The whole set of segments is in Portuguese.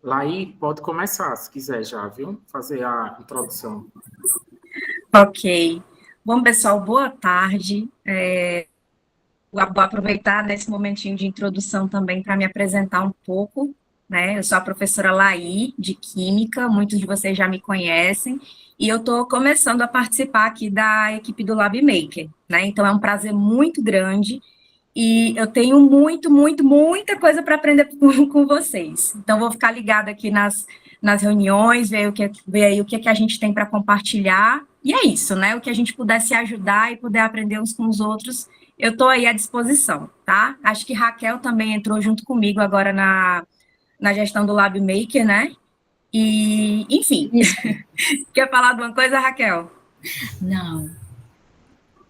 Laí, pode começar, se quiser já, viu? Fazer a introdução. Ok. Bom, pessoal, boa tarde. Vou aproveitar nesse momentinho de introdução também para me apresentar um pouco, né? Eu sou a professora Laí, de Química, muitos de vocês já me conhecem, e eu estou começando a participar aqui da equipe do Lab Maker, né? Então é um prazer muito grande e eu tenho muita coisa para aprender com vocês. Então, vou ficar ligada aqui nas reuniões, ver aí o que a gente tem para compartilhar. E é isso, né? O que a gente puder se ajudar e puder aprender uns com os outros, eu estou aí à disposição, tá? Acho que Raquel também entrou junto comigo agora na gestão do Lab Maker, né? E, enfim, Isso. quer falar de uma coisa, Raquel? Não.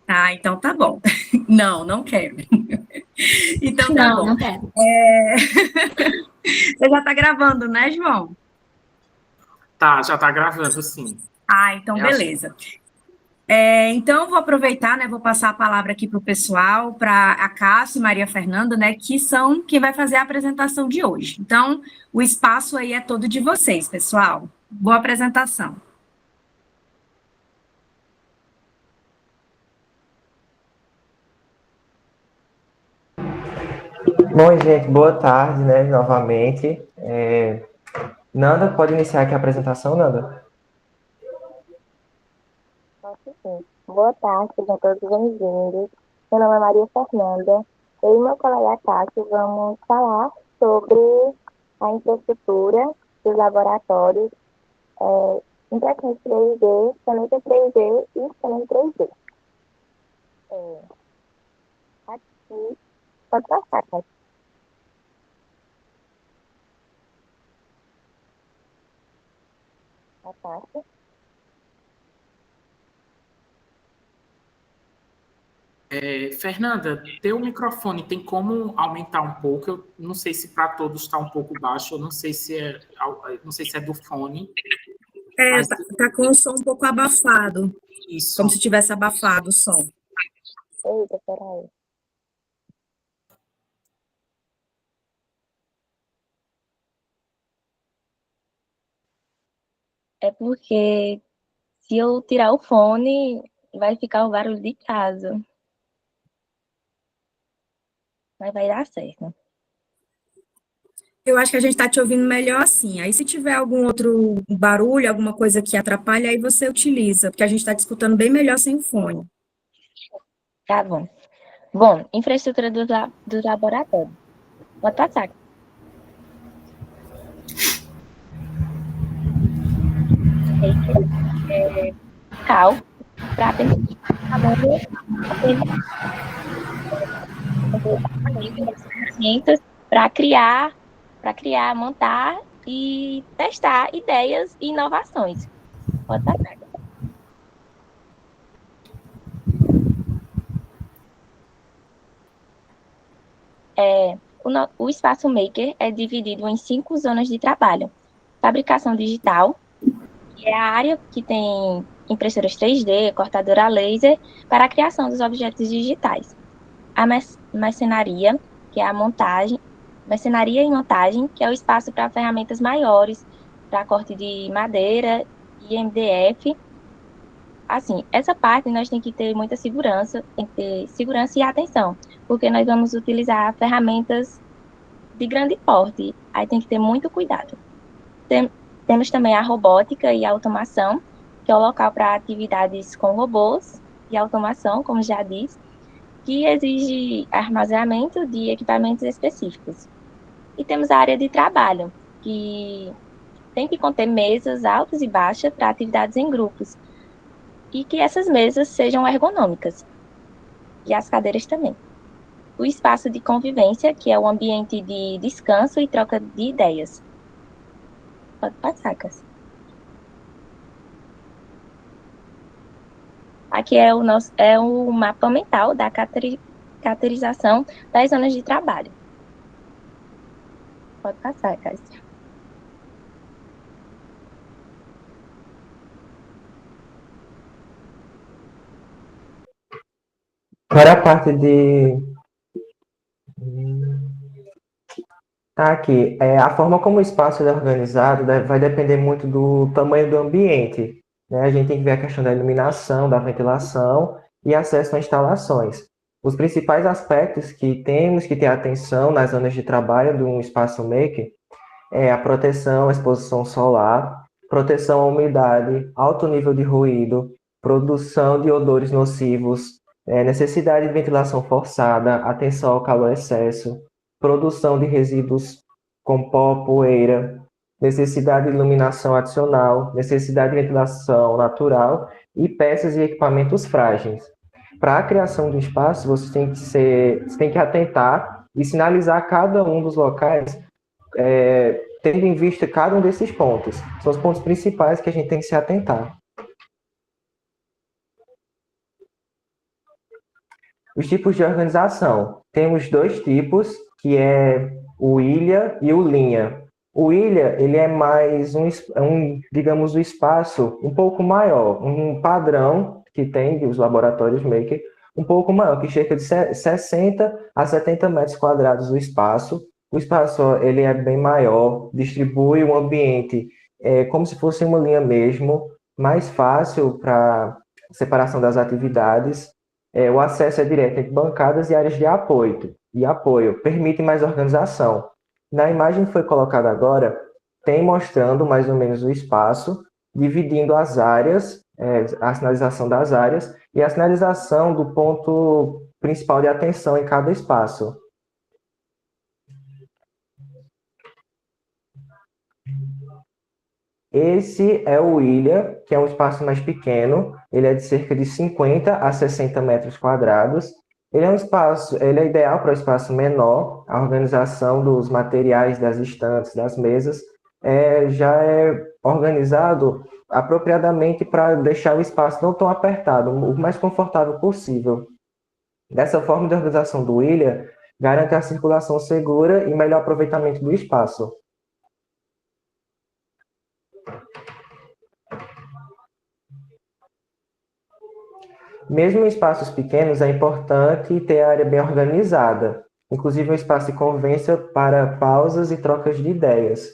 Ah, então tá bom. Não, não quero. Então tá Não, bom. não quero. Você já está gravando, né, João? Tá, já está gravando, sim. Ah, então É a... beleza. Então, eu vou aproveitar, né? Vou passar a palavra aqui para o pessoal, para a Cássio e Maria Fernanda, né? Que são quem vai fazer a apresentação de hoje. Então, o espaço aí é todo de vocês, pessoal. Boa apresentação. Bom, gente, boa tarde, né, novamente. Nanda, pode iniciar aqui a apresentação, Nanda? Posso sim. Boa tarde, sejam todos bem-vindos. Meu nome é Maria Fernanda. Eu e meu colega Cássio vamos falar sobre a infraestrutura dos laboratórios impressões 3D, caneta 3D e scanner 3D. Aqui, pode passar, Cássio. A parte. Fernanda, teu microfone tem como aumentar um pouco? Eu não sei se para todos está um pouco baixo, eu não sei se é do fone, mas Tá com o som um pouco abafado, como isso. se tivesse abafado o som. Eita, peraí. É porque se eu tirar o fone, vai ficar o barulho de casa. Mas vai dar certo. Eu acho que a gente está te ouvindo melhor assim. Aí, se tiver algum outro barulho, alguma coisa que atrapalhe, aí você utiliza, porque a gente está te escutando bem melhor sem o fone. Tá bom. Bom, infraestrutura do laboratório. Pode passar. Cal para ferramentas para criar, montar e testar ideias e inovações. Pode passar. O espaço Maker é dividido em 5 zonas de trabalho. Fabricação digital, que é a área que tem impressoras 3D, cortadora a laser, para a criação dos objetos digitais. A marcenaria, que é a montagem, marcenaria e montagem, que é o espaço para ferramentas maiores, para corte de madeira e MDF. Assim, essa parte nós tem que ter muita segurança, tem que ter segurança e atenção, porque nós vamos utilizar ferramentas de grande porte, aí tem que ter muito cuidado. Temos também a robótica e a automação, que é o local para atividades com robôs e automação, como já disse, que exige armazenamento de equipamentos específicos. E temos a área de trabalho, que tem que conter mesas altas e baixas para atividades em grupos, e que essas mesas sejam ergonômicas, e as cadeiras também. O espaço de convivência, que é o ambiente de descanso e troca de ideias. Pode passar, Cássio. Aqui é o mapa mental da caracterização das zonas de trabalho. Pode passar, Cássio. Agora a parte de... Tá aqui. A forma como o espaço é organizado vai depender muito do tamanho do ambiente, né? A gente tem que ver a questão da iluminação, da ventilação e acesso a instalações. Os principais aspectos que temos que ter atenção nas zonas de trabalho de um espaço maker é a proteção à exposição solar, proteção à umidade, alto nível de ruído, produção de odores nocivos, necessidade de ventilação forçada, atenção ao calor excesso, produção de resíduos com pó, poeira, necessidade de iluminação adicional, necessidade de ventilação natural e peças e equipamentos frágeis. Para a criação do espaço, você tem que atentar e sinalizar cada um dos locais, tendo em vista cada um desses pontos. São os pontos principais que a gente tem que se atentar. Os tipos de organização. Temos dois tipos, que é o ilha e o linha. O ilha, ele é mais digamos, um espaço um pouco maior, um padrão que tem os laboratórios maker, um pouco maior, que cerca de 60 a 70 metros quadrados o espaço. O espaço ele é bem maior, distribui o ambiente como se fosse uma linha mesmo, mais fácil para separação das atividades. O acesso é direto entre bancadas e áreas de apoio, permite mais organização. Na imagem que foi colocada agora, tem mostrando mais ou menos o espaço, dividindo as áreas, a sinalização das áreas e a sinalização do ponto principal de atenção em cada espaço. Esse é o ilha, que é um espaço mais pequeno, ele é de cerca de 50 a 60 metros quadrados. Ele é ideal para o espaço menor, a organização dos materiais, das estantes, das mesas, já é organizado apropriadamente para deixar o espaço não tão apertado, o mais confortável possível. Dessa forma de organização do ilha, garante a circulação segura e melhor aproveitamento do espaço. Mesmo em espaços pequenos, é importante ter a área bem organizada, inclusive um espaço de convivência para pausas e trocas de ideias.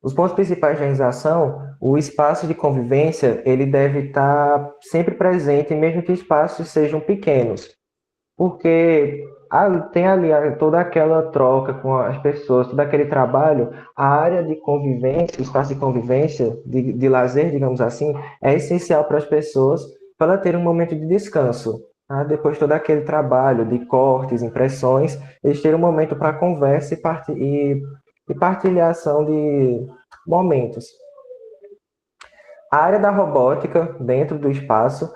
Os pontos principais de organização, o espaço de convivência, ele deve estar sempre presente, mesmo que espaços sejam pequenos, porque tem ali toda aquela troca com as pessoas, todo aquele trabalho, a área de convivência, o espaço de convivência, de lazer, digamos assim, é essencial para as pessoas para terem um momento de descanso. Tá? Depois de todo aquele trabalho de cortes, impressões, eles terem um momento para conversa e partilhação de momentos. A área da robótica, dentro do espaço,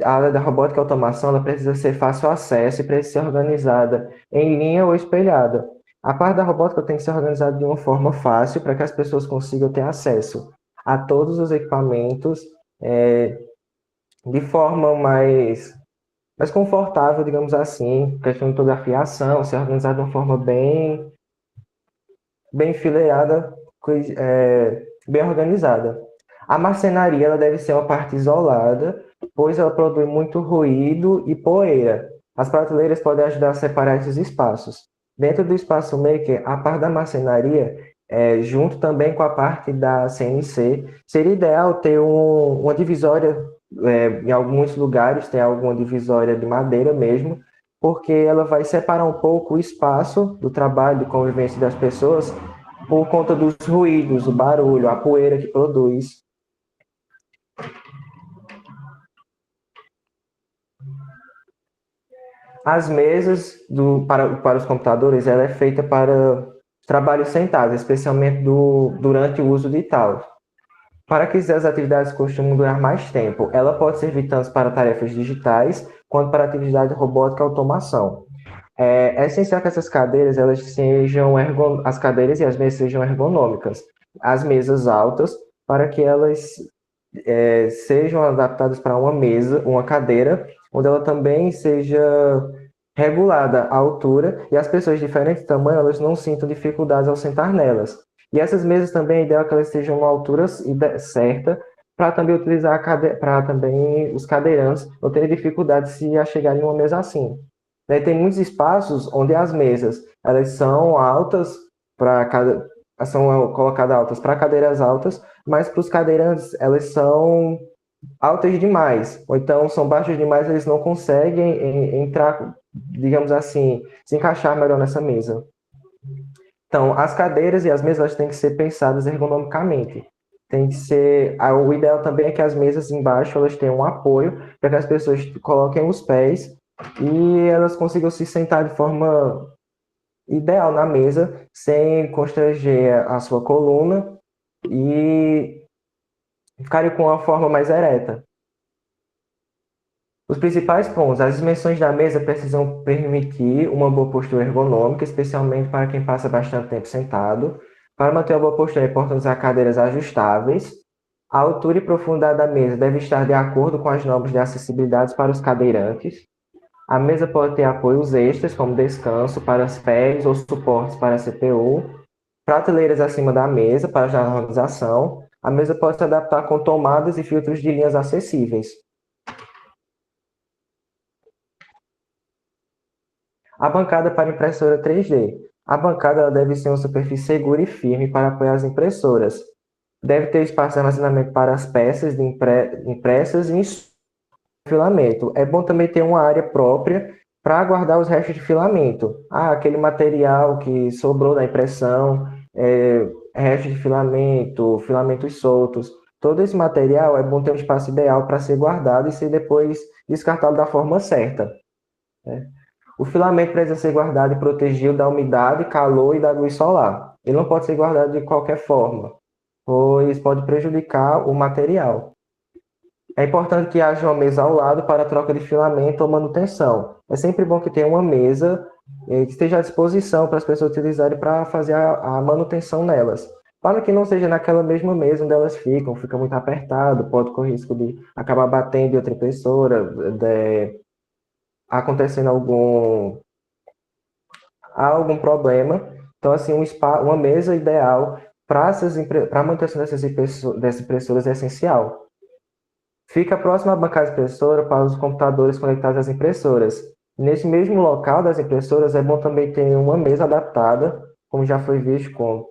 a área da robótica e automação, ela precisa ser fácil acesso e precisa ser organizada em linha ou espelhada. A parte da robótica tem que ser organizada de uma forma fácil para que as pessoas consigam ter acesso a todos os equipamentos de forma mais confortável, digamos assim, questão de toda a fiação, ser organizada de uma forma bem enfileirada, bem organizada. A marcenaria ela deve ser uma parte isolada, pois ela produz muito ruído e poeira. As prateleiras podem ajudar a separar esses espaços. Dentro do espaço maker, a parte da marcenaria, junto também com a parte da CNC, seria ideal ter uma divisória, em alguns lugares tem alguma divisória de madeira mesmo, porque ela vai separar um pouco o espaço do trabalho, de convivência das pessoas, por conta dos ruídos, o barulho, a poeira que produz. As mesas para os computadores, ela é feita para trabalho sentado, especialmente durante o uso de tal. Para que as atividades costumam durar mais tempo, ela pode servir tanto para tarefas digitais, quanto para atividade robótica e automação. É essencial que essas cadeiras, as cadeiras e as mesas sejam ergonômicas. As mesas altas, para que elas sejam adaptadas para uma cadeira, onde ela também seja regulada a altura e as pessoas de diferente tamanho, elas não sintam dificuldades ao sentar nelas. E essas mesas também é ideal que elas sejam uma altura certa, para também utilizar para também os cadeirantes não terem dificuldade se a chegarem em uma mesa assim. né? Tem muitos espaços onde as mesas, elas são altas para cada, são colocadas altas para cadeiras altas, mas para os cadeirantes elas são altas demais, ou então são baixas demais, eles não conseguem entrar, digamos assim, se encaixar melhor nessa mesa. Então, as cadeiras e as mesas elas têm que ser pensadas ergonomicamente. Tem que ser, o ideal também é que as mesas embaixo elas tenham um apoio para que as pessoas coloquem os pés e elas consigam se sentar de forma ideal na mesa, sem constranger a sua coluna e ficarem com uma forma mais ereta. Os principais pontos: as dimensões da mesa precisam permitir uma boa postura ergonômica, especialmente para quem passa bastante tempo sentado. Para manter uma boa postura, é importante usar cadeiras ajustáveis. A altura e profundidade da mesa deve estar de acordo com as normas de acessibilidade para os cadeirantes. A mesa pode ter apoios extras, como descanso para os pés ou suportes para a CPU. Prateleiras acima da mesa para ajudar na organização. A mesa pode se adaptar com tomadas e filtros de linhas acessíveis. A bancada para impressora 3D. A bancada deve ser uma superfície segura e firme para apoiar as impressoras. Deve ter espaço de armazenamento para as peças impressas e filamento. É bom também ter uma área própria para guardar os restos de filamento. Aquele material que sobrou da impressão, restos de filamento, filamentos soltos. Todo esse material é bom ter um espaço ideal para ser guardado e ser depois descartado da forma certa, né? O filamento precisa ser guardado e protegido da umidade, calor e da luz solar. Ele não pode ser guardado de qualquer forma, pois pode prejudicar o material. É importante que haja uma mesa ao lado para troca de filamento ou manutenção. É sempre bom que tenha uma mesa que esteja à disposição para as pessoas utilizarem para fazer a manutenção nelas. Para que não seja naquela mesma mesa onde elas ficam, fica muito apertado, pode correr risco de acabar batendo em outra impressora, acontecendo algum problema. Então, assim, uma mesa ideal para a manutenção dessas impressoras é essencial. Fica próximo à bancada de impressora para os computadores conectados às impressoras. Nesse mesmo local das impressoras, é bom também ter uma mesa adaptada, como já foi visto, com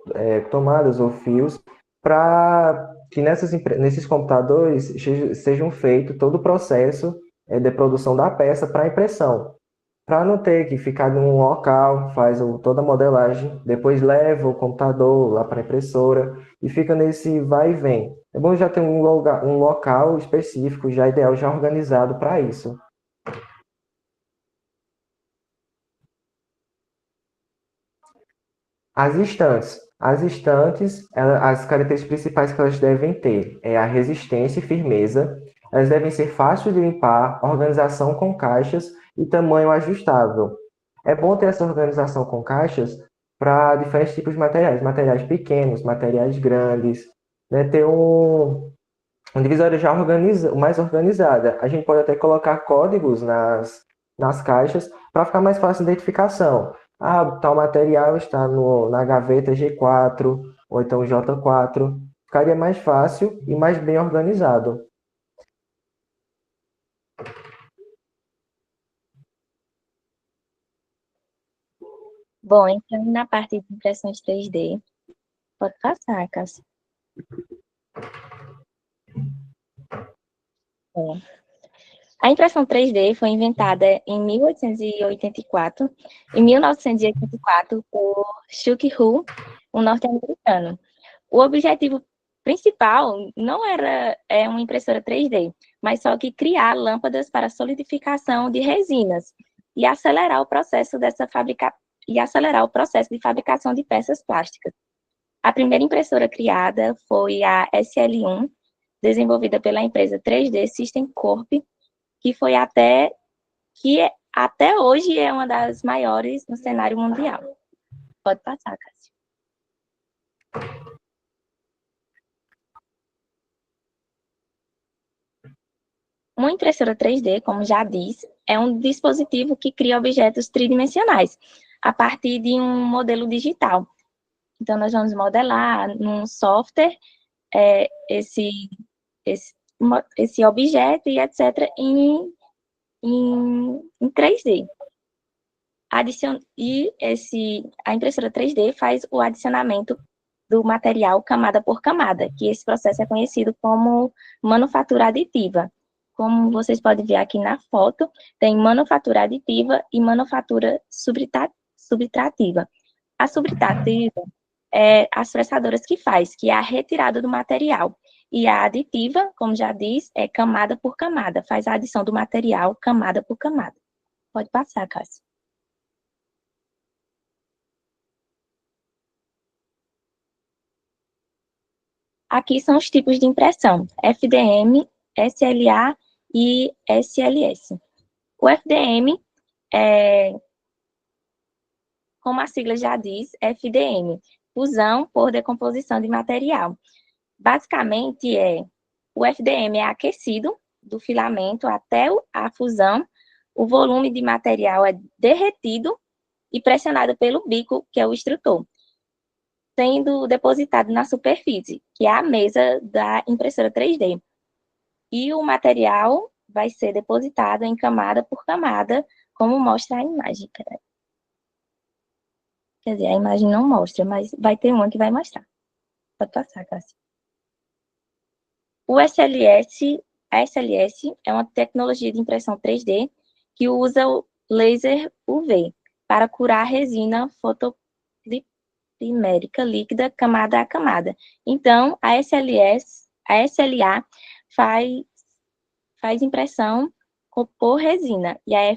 tomadas ou fios, para que nesses computadores sejam feito todo o processo de produção da peça para a impressão. Para não ter que ficar num local, faz toda a modelagem, depois leva o computador lá para a impressora e fica nesse vai e vem. É bom já ter um local específico, já ideal, já organizado para isso. As estantes. As estantes, as características principais que elas devem ter é a resistência e firmeza. Elas devem ser fáceis de limpar, organização com caixas e tamanho ajustável. É bom ter essa organização com caixas para diferentes tipos de materiais pequenos, materiais grandes, né? Ter um divisório já mais organizada. A gente pode até colocar códigos nas caixas para ficar mais fácil a identificação. Tal material está na gaveta G4 ou então J4. Ficaria mais fácil e mais bem organizado. Bom, entrando na parte de impressões 3D, pode passar, Cássia. A impressão 3D foi inventada em 1884, em 1984, por Chuck Hull, um norte-americano. O objetivo principal não era uma impressora 3D, mas só que criar lâmpadas para solidificação de resinas e acelerar o processo de fabricação de peças plásticas. A primeira impressora criada foi a SL1, desenvolvida pela empresa 3D System Corp, que até hoje é uma das maiores no cenário mundial. Pode passar, Cássio. Uma impressora 3D, como já disse, é um dispositivo que cria objetos tridimensionais a partir de um modelo digital. Então, nós vamos modelar num software esse objeto e etc. em 3D. A impressora 3D faz o adicionamento do material camada por camada, que esse processo é conhecido como manufatura aditiva. Como vocês podem ver aqui na foto, tem manufatura aditiva e manufatura subtrativa. A subtrativa é as fressadoras que faz, que é a retirada do material. E a aditiva, como já diz, é camada por camada, faz a adição do material camada por camada. Pode passar, Cássia. Aqui são os tipos de impressão, FDM, SLA e SLS. O FDM como a sigla já diz, FDM, fusão por decomposição de material. Basicamente, o FDM é aquecido do filamento até a fusão, o volume de material é derretido e pressionado pelo bico, que é o extrutor, sendo depositado na superfície, que é a mesa da impressora 3D. E o material vai ser depositado em camada por camada, como mostra a imagem. Quer dizer, a imagem não mostra, mas vai ter uma que vai mostrar. Pode passar, Cássia. A SLS é uma tecnologia de impressão 3D que usa o laser UV para curar a resina fotoprimérica líquida camada a camada. Então, a SLA faz impressão por resina e a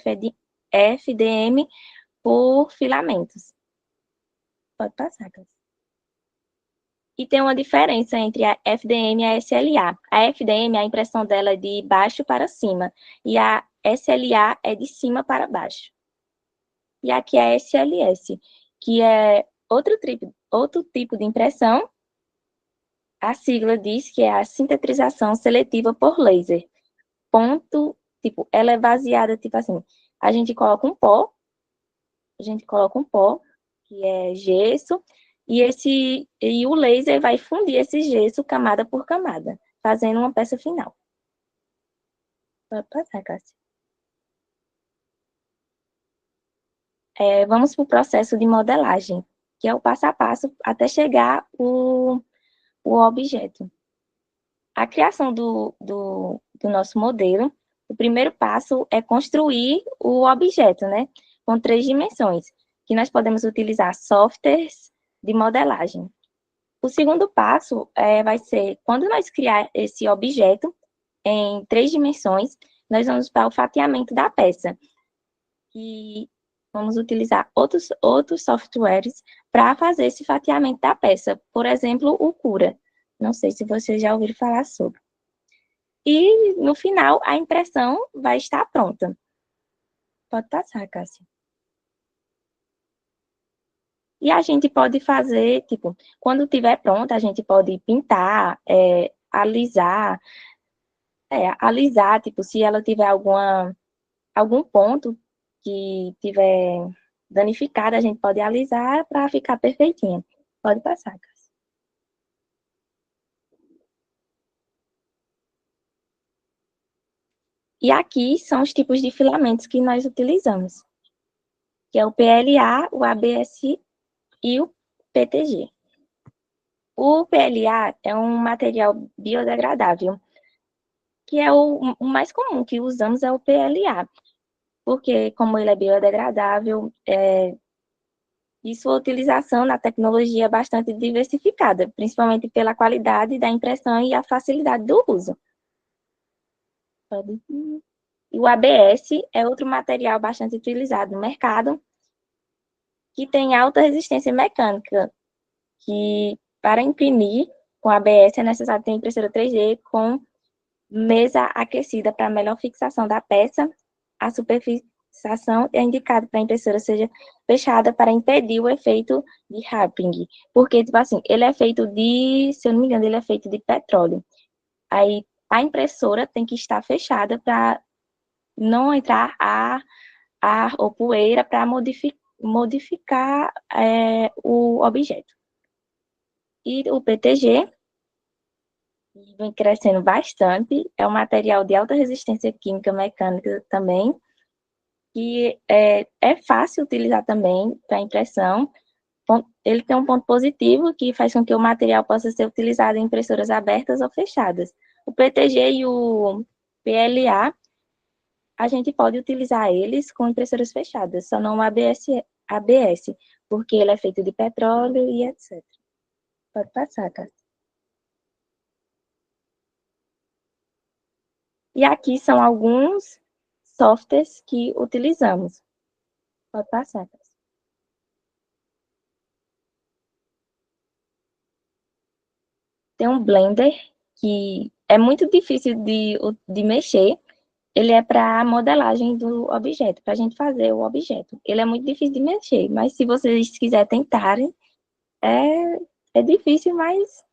FDM por filamentos. Pode passar, Cássia. E tem uma diferença entre a FDM e a SLA. A FDM, a impressão dela é de baixo para cima, e a SLA é de cima para baixo. E aqui a SLS, que é outro tipo de impressão. A sigla diz que é a sintetização seletiva por laser. Ela é baseada, assim, a gente coloca um pó, que é gesso, e o laser vai fundir esse gesso camada por camada, fazendo uma peça final. Pode passar, Cássia. Vamos para o processo de modelagem, que é o passo a passo até chegar o objeto. A criação do nosso modelo, o primeiro passo é construir o objeto, né? Com 3 dimensões, que nós podemos utilizar softwares de modelagem. O segundo passo vai ser, quando nós criar esse objeto em 3 dimensões, nós vamos para o fatiamento da peça. E vamos utilizar outros softwares para fazer esse fatiamento da peça. Por exemplo, o Cura. Não sei se vocês já ouviram falar sobre. E, no final, a impressão vai estar pronta. Pode passar, Cássia. E a gente pode fazer, quando estiver pronta, a gente pode pintar, alisar, se ela tiver algum ponto que tiver danificado, a gente pode alisar para ficar perfeitinha. Pode passar, Cássia. E aqui são os tipos de filamentos que nós utilizamos, que é o PLA, o ABS e o PTG. O PLA é um material biodegradável, que é o mais comum que usamos é o PLA, porque como ele é biodegradável, e sua utilização na tecnologia é bastante diversificada, principalmente pela qualidade da impressão e a facilidade do uso. E o ABS é outro material bastante utilizado no mercado, que tem alta resistência mecânica, que para imprimir com ABS é necessário ter impressora 3D com mesa aquecida para melhor fixação da peça. A superfixação é indicada para a impressora seja fechada para impedir o efeito de harping, porque, ele é feito se eu não me engano, ele é feito de petróleo. Aí, a impressora tem que estar fechada para não entrar ar ou poeira para modificar o objeto. E o PTG vem crescendo bastante, é um material de alta resistência química mecânica também, que é fácil utilizar também para impressão. Ele tem um ponto positivo que faz com que o material possa ser utilizado em impressoras abertas ou fechadas. O PTG e o PLA, a gente pode utilizar eles com impressoras fechadas, só não o ABS, porque ele é feito de petróleo e etc. Pode passar, Cássio. E aqui são alguns softwares que utilizamos. Pode passar, Cássio. Tem um Blender, que é muito difícil de mexer. Ele é para a modelagem do objeto, para a gente fazer o objeto. Ele é muito difícil de mexer, mas se vocês quiserem tentarem, é difícil, mas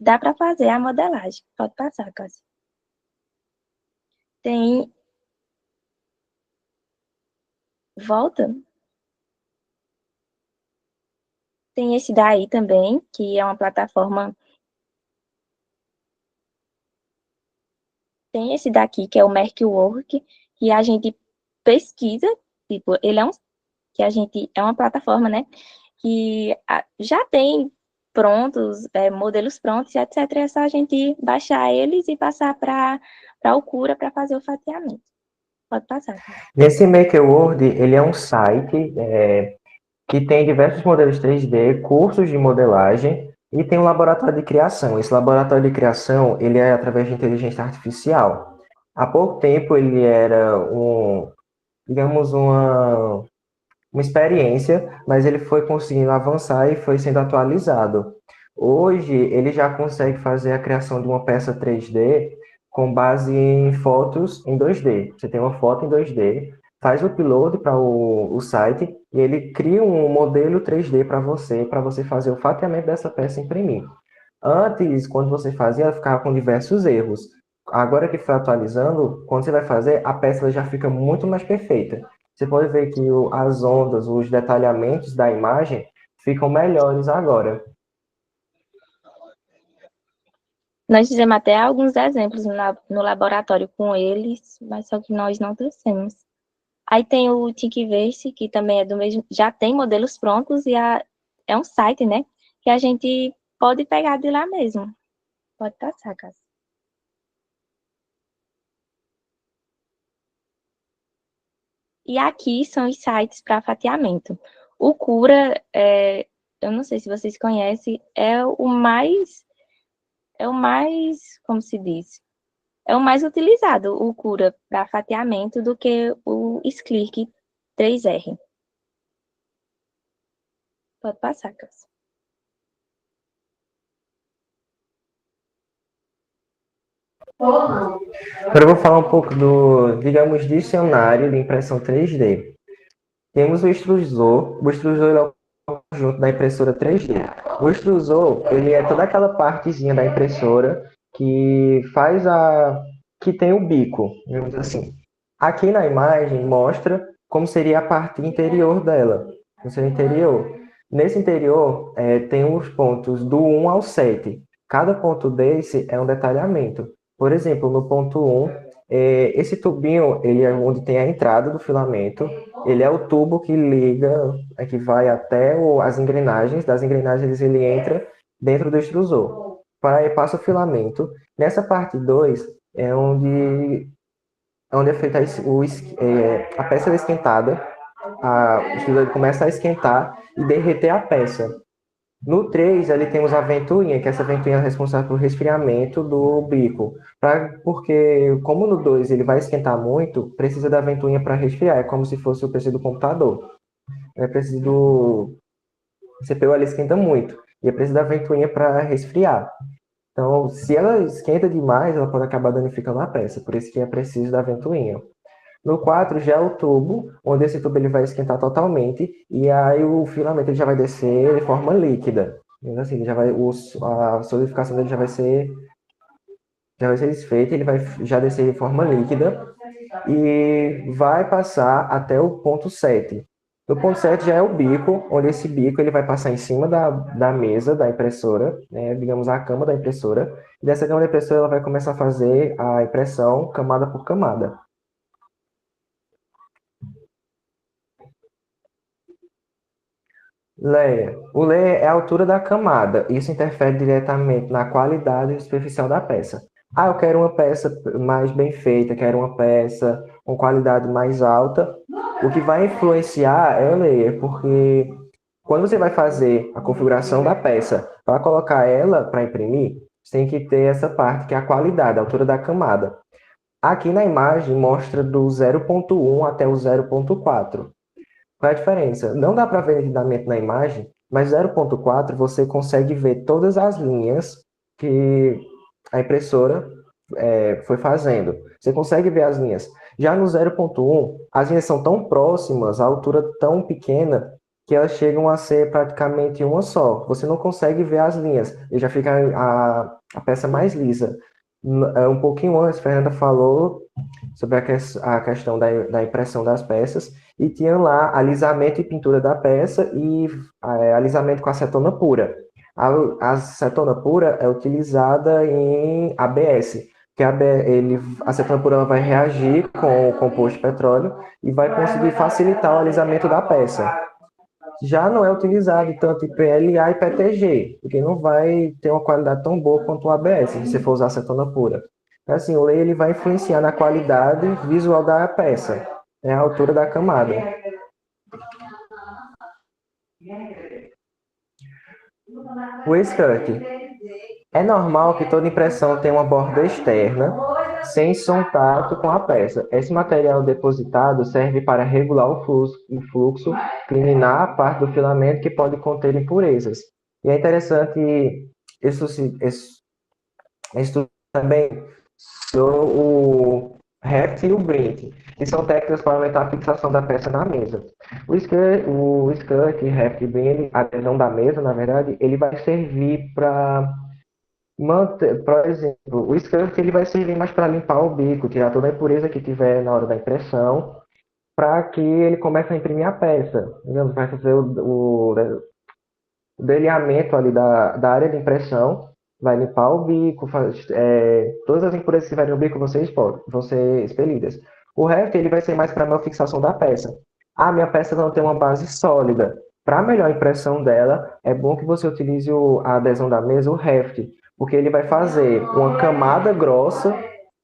dá para fazer a modelagem. Pode passar, Cássio. Tem... Volta. Tem esse daí também, que é uma plataforma... Tem esse daqui, que é o Mercwork, que a gente pesquisa, tipo, ele é é uma plataforma, né, que já tem prontos, modelos prontos, etc. É só a gente baixar eles e passar para o Cura para fazer o fatiamento. Pode passar. Nesse MakerWorld, ele é um site que tem diversos modelos 3D, cursos de modelagem e tem um laboratório de criação. Esse laboratório de criação, ele é através de inteligência artificial. Há pouco tempo ele era digamos, uma experiência, mas ele foi conseguindo avançar e foi sendo atualizado. Hoje, ele já consegue fazer a criação de uma peça 3D com base em fotos em 2D. Você tem uma foto em 2D, faz o upload para o site e ele cria um modelo 3D para você fazer o fatiamento dessa peça e imprimir. Antes, quando você fazia, ela ficava com diversos erros. Agora que foi atualizando, quando você vai fazer, a peça já fica muito mais perfeita. Você pode ver que as ondas, os detalhamentos da imagem ficam melhores agora. Nós fizemos até alguns exemplos no laboratório com eles, mas só que nós não trouxemos. Aí tem o Thingiverse, que também é do mesmo, já tem modelos prontos e é um site, né, que a gente pode pegar de lá mesmo. Pode passar, Cássio. E aqui são os sites para fatiamento. O Cura, eu não sei se vocês conhecem, como se diz? É o mais utilizado, o Cura, para fatiamento do que o Sklick 3R. Pode passar, Cássio. Agora eu vou falar um pouco do, digamos, dicionário de impressão 3D. Temos o extrusor. O extrusor ele é o conjunto da impressora 3D. O extrusor, ele é toda aquela partezinha da impressora que que tem o bico, digamos assim. Aqui na imagem mostra como seria a parte interior dela, o seu interior. Nesse interior, tem os pontos do 1 ao 7. Cada ponto desse é um detalhamento. Por exemplo, no ponto 1, esse tubinho, ele é onde tem a entrada do filamento, ele é o tubo que liga, que vai até as engrenagens, das engrenagens ele entra dentro do extrusor. Aí passa o filamento. Nessa parte 2 é onde é feita a peça é esquentada, o extrusor começa a esquentar e derreter a peça. No 3, ali temos a ventoinha, que essa ventoinha é responsável pelo resfriamento do bico. Porque, como no 2 ele vai esquentar muito, precisa da ventoinha para resfriar. É como se fosse o PC do computador. O CPU ali esquenta muito. E precisa da ventoinha para resfriar. Então, se ela esquenta demais, ela pode acabar danificando a peça. Por isso que é preciso da ventoinha. No 4 já é o tubo, onde esse tubo ele vai esquentar totalmente e aí o filamento ele já vai descer de forma líquida. Assim, ele já vai, a solidificação dele já vai ser desfeita, ele vai já descer de forma líquida e vai passar até o ponto 7. No ponto 7 já é o bico, onde esse bico ele vai passar em cima da mesa da impressora, né, digamos a cama da impressora, e dessa cama da impressora ela vai começar a fazer a impressão camada por camada. Leia, o layer é a altura da camada. Isso interfere diretamente na qualidade superficial da peça. Ah, eu quero uma peça mais bem feita, quero uma peça com qualidade mais alta. O que vai influenciar é o layer, porque quando você vai fazer a configuração da peça para colocar ela para imprimir, você tem que ter essa parte que é a qualidade, a altura da camada. Aqui na imagem mostra do 0.1 até o 0.4. Qual é a diferença? Não dá para ver nitidamente na imagem, mas 0.4 você consegue ver todas as linhas que a impressora foi fazendo. Você consegue ver as linhas. Já no 0.1, as linhas são tão próximas, a altura tão pequena, que elas chegam a ser praticamente uma só. Você não consegue ver as linhas, e já fica a peça mais lisa. Um pouquinho antes, a Fernanda falou sobre a questão da impressão das peças, e tinha lá alisamento e pintura da peça e alisamento com acetona pura. A acetona pura é utilizada em ABS, que a acetona pura vai reagir com o composto de petróleo e vai conseguir facilitar o alisamento da peça. Já não é utilizado tanto em PLA e PETG, porque não vai ter uma qualidade tão boa quanto o ABS, se você for usar acetona pura. Então, assim, o layer ele vai influenciar na qualidade visual da peça, a altura da camada. O skirt. É normal que toda impressão tenha uma borda externa, sem contato com a peça. Esse material depositado serve para regular o fluxo, eliminar a parte do filamento que pode conter impurezas. E é interessante isso também sobre o Heft e o Brink, que são técnicas para aumentar a fixação da peça na mesa. O skirt, Heft e Brink, a adesão da mesa, na verdade, ele vai servir para manter, por exemplo, o skirt ele vai servir mais para limpar o bico, tirar toda a impureza que tiver na hora da impressão, para que ele comece a imprimir a peça. Digamos, vai fazer o delineamento ali da área de impressão, vai limpar o bico, todas as impurezas que tiverem no bico vão ser expelidas. O resto ele vai ser mais para a fixação da peça. Ah, minha peça não tem uma base sólida. Para melhor impressão dela, é bom que você utilize a adesão da mesa, o Heft, porque ele vai fazer uma camada grossa,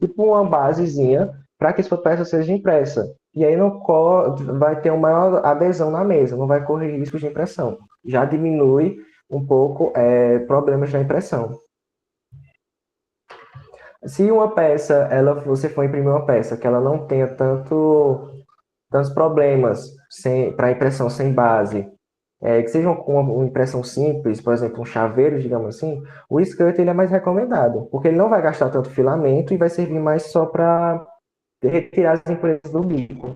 tipo uma basezinha, para que sua peça seja impressa. E aí não vai ter uma maior adesão na mesa, não vai correr riscos de impressão. Já diminui um pouco problemas na impressão. Se uma peça, você for imprimir uma peça que ela não tenha tantos problemas para impressão sem base, que seja uma impressão simples, por exemplo, um chaveiro, digamos assim, o skirt ele é mais recomendado, porque ele não vai gastar tanto filamento e vai servir mais só para retirar as impurezas do bico.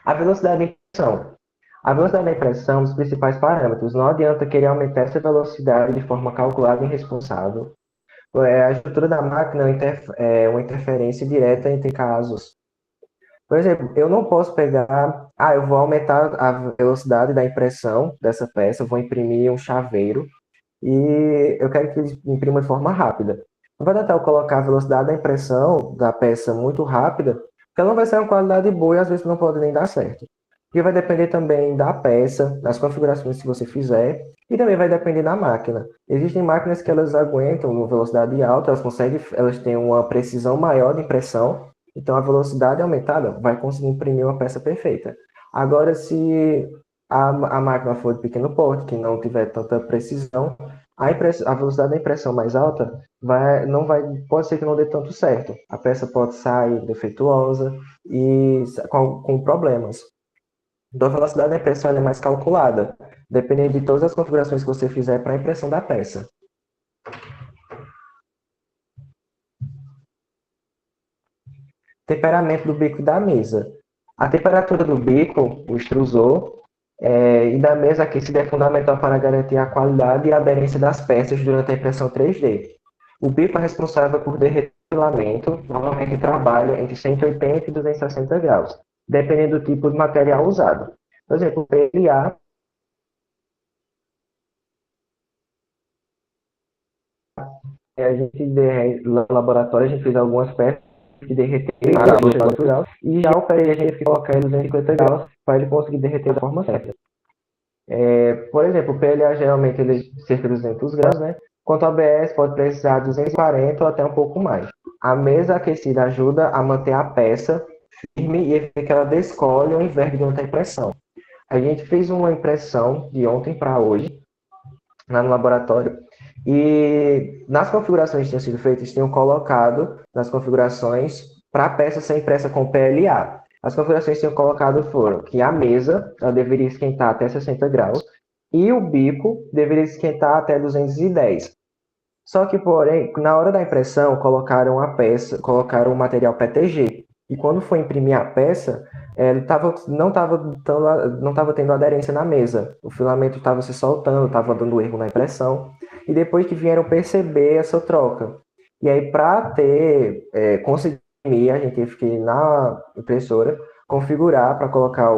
A velocidade de impressão. A velocidade da impressão é um dos principais parâmetros. Não adianta querer aumentar essa velocidade de forma calculada e irresponsável. A estrutura da máquina é uma interferência direta entre casos. Por exemplo, eu não posso pegar, eu vou aumentar a velocidade da impressão dessa peça, eu vou imprimir um chaveiro e eu quero que ele imprima de forma rápida. Não vai dar eu colocar a velocidade da impressão da peça muito rápida, porque ela não vai ser uma qualidade boa e às vezes não pode nem dar certo. E vai depender também da peça, das configurações que você fizer, e também vai depender da máquina. Existem máquinas que elas aguentam uma velocidade alta, elas têm uma precisão maior de impressão, então a velocidade aumentada vai conseguir imprimir uma peça perfeita. Agora, se a máquina for de pequeno porte, que não tiver tanta precisão, a velocidade da impressão mais alta pode ser que não dê tanto certo. A peça pode sair defeituosa e com problemas. Então, a velocidade da impressão é mais calculada, dependendo de todas as configurações que você fizer para a impressão da peça. Temperamento do bico e da mesa. A temperatura do bico, o extrusor, e da mesa aquecida é fundamental para garantir a qualidade e a aderência das peças durante a impressão 3D. O bico é responsável por derreter o filamento, normalmente trabalha entre 180 e 260 graus, dependendo do tipo de material usado. Por exemplo, o PLA no laboratório a gente fez algumas peças que derreteram a 260 graus, e já o PLA a gente tem que colocar em 250 graus para ele conseguir derreter da forma certa. Por exemplo, o PLA geralmente ele é cerca de 200 graus, né? Enquanto o ABS pode precisar de 240 ou até um pouco mais. A mesa aquecida ajuda a manter a peça firme e evita que ela descole ou envergue durante a impressão. A gente fez uma impressão de ontem para hoje, lá no laboratório, e nas configurações que tinham sido feitas, tinham colocado nas configurações para a peça ser impressa com PLA. As configurações que tinham colocado foram que a mesa ela deveria esquentar até 60 graus e o bico deveria esquentar até 210. Só que, porém, na hora da impressão, colocaram o material PETG. E quando foi imprimir a peça, não estava tendo aderência na mesa. O filamento estava se soltando, estava dando erro na impressão. E depois que vieram perceber essa troca. E aí, para conseguir, a gente teve que ir na impressora, configurar para colocar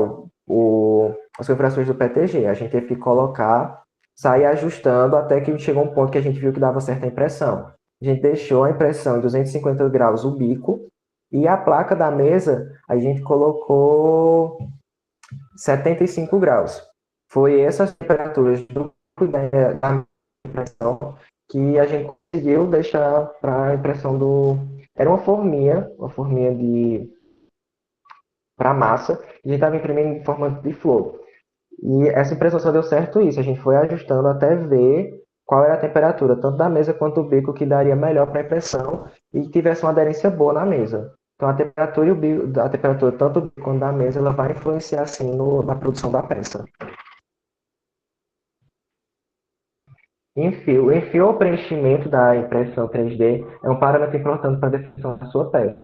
as configurações do PETG. A gente teve que sair ajustando até que chegou um ponto que a gente viu que dava certa impressão. A gente deixou a impressão em 250 graus o bico e a placa da mesa a gente colocou 75 graus. Foi essas temperaturas da impressão que a gente conseguiu deixar para a impressão Era uma forminha para massa, e a gente estava imprimindo em forma de flor. E essa impressão só deu certo isso. A gente foi ajustando até ver qual era a temperatura, tanto da mesa quanto do bico, que daria melhor para a impressão e que tivesse uma aderência boa na mesa. Então a temperatura a temperatura tanto do bico quanto da mesa, ela vai influenciar assim na produção da peça. O enfio ou preenchimento da impressão 3D é um parâmetro importante para a definição da sua peça.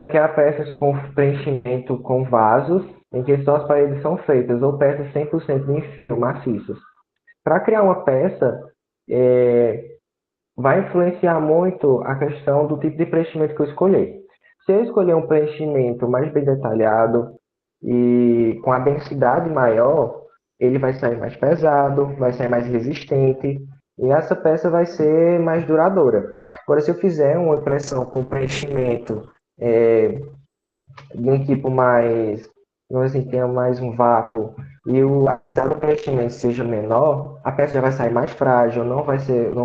Que há peças com preenchimento com vasos, em que só as paredes são feitas, ou peças 100% de enfio, maciços. Para criar uma peça, vai influenciar muito a questão do tipo de preenchimento que eu escolher. Se eu escolher um preenchimento mais bem detalhado e com a densidade maior, ele vai sair mais pesado, vai sair mais resistente, e essa peça vai ser mais duradoura. Agora, se eu fizer uma impressão com preenchimento de um tipo mais, vamos assim, tenha mais um vácuo, e o preenchimento seja menor, a peça já vai sair mais frágil, não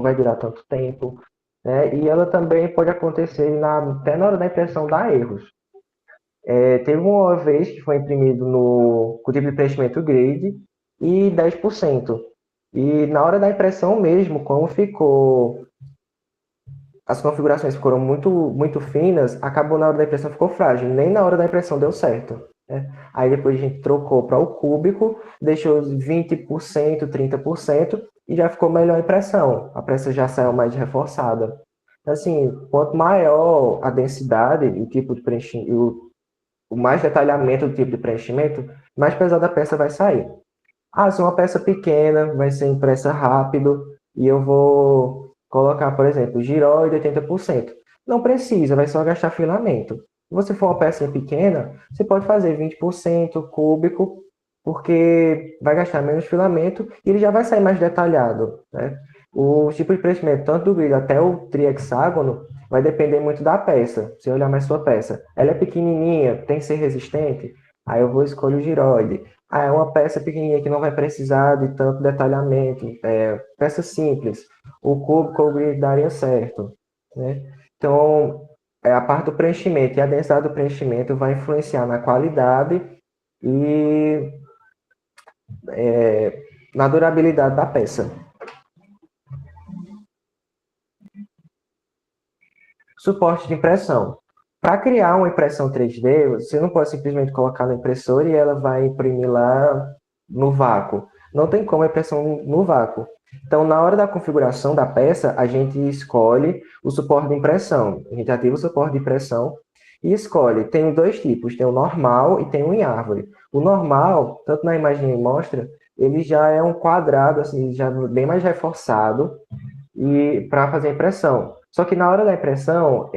vai durar tanto tempo, né? E ela também pode acontecer até na hora da impressão dar erros. Teve uma vez que foi imprimido com o tipo de preenchimento grade e 10%. E na hora da impressão mesmo, como as configurações foram muito, muito finas, acabou na hora da impressão ficou frágil, nem na hora da impressão deu certo. Né? Aí depois a gente trocou para o cúbico, deixou 20%, 30% e já ficou melhor a impressão. A peça já saiu mais reforçada. Assim, quanto maior a densidade, o tipo de preenchimento, o mais detalhamento do tipo de preenchimento, mais pesada a peça vai sair. Se uma peça pequena vai ser impressa rápido e eu vou colocar, por exemplo, giroide 80%. Não precisa, vai só gastar filamento. Se você for uma peça pequena, você pode fazer 20% cúbico, porque vai gastar menos filamento e ele já vai sair mais detalhado. Né? O tipo de preenchimento, tanto do grid até o tri-hexágono, vai depender muito da peça. Se olhar mais sua peça, ela é pequenininha, tem que ser resistente, aí eu vou escolher o giroide. É uma peça pequenininha que não vai precisar de tanto detalhamento, peça simples, o cúbico ou o grid daria certo. Né? Então, a parte do preenchimento e a densidade do preenchimento vai influenciar na qualidade e na durabilidade da peça. Suporte de impressão. Para criar uma impressão 3D, você não pode simplesmente colocar na impressora e ela vai imprimir lá no vácuo. Não tem como a impressão no vácuo. Então, na hora da configuração da peça, a gente escolhe o suporte de impressão. A gente ativa o suporte de impressão e escolhe. Tem dois tipos, tem o normal e tem o em árvore. O normal, tanto na imagem mostra, ele já é um quadrado, assim, já bem mais reforçado e para fazer a impressão. Só que na hora da impressão,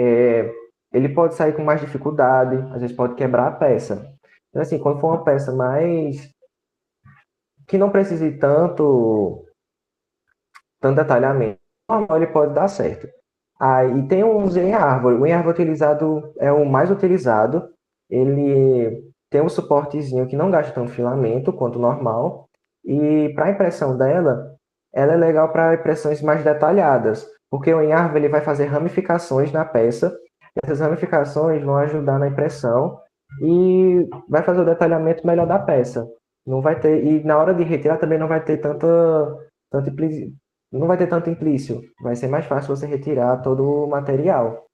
ele pode sair com mais dificuldade, às vezes pode quebrar a peça. Então, assim, quando for uma peça mais que não precise tanto detalhamento, normal ele pode dar certo. E tem uns em árvore. O em árvore utilizado é o mais utilizado. Ele tem um suportezinho que não gasta tanto filamento quanto o normal. E para a impressão dela, ela é legal para impressões mais detalhadas, porque o Enharve ele vai fazer ramificações na peça, e essas ramificações vão ajudar na impressão e vai fazer o detalhamento melhor da peça. Não vai ter, e na hora de retirar também não vai ter não vai ter tanto implícito, vai ser mais fácil você retirar todo o material.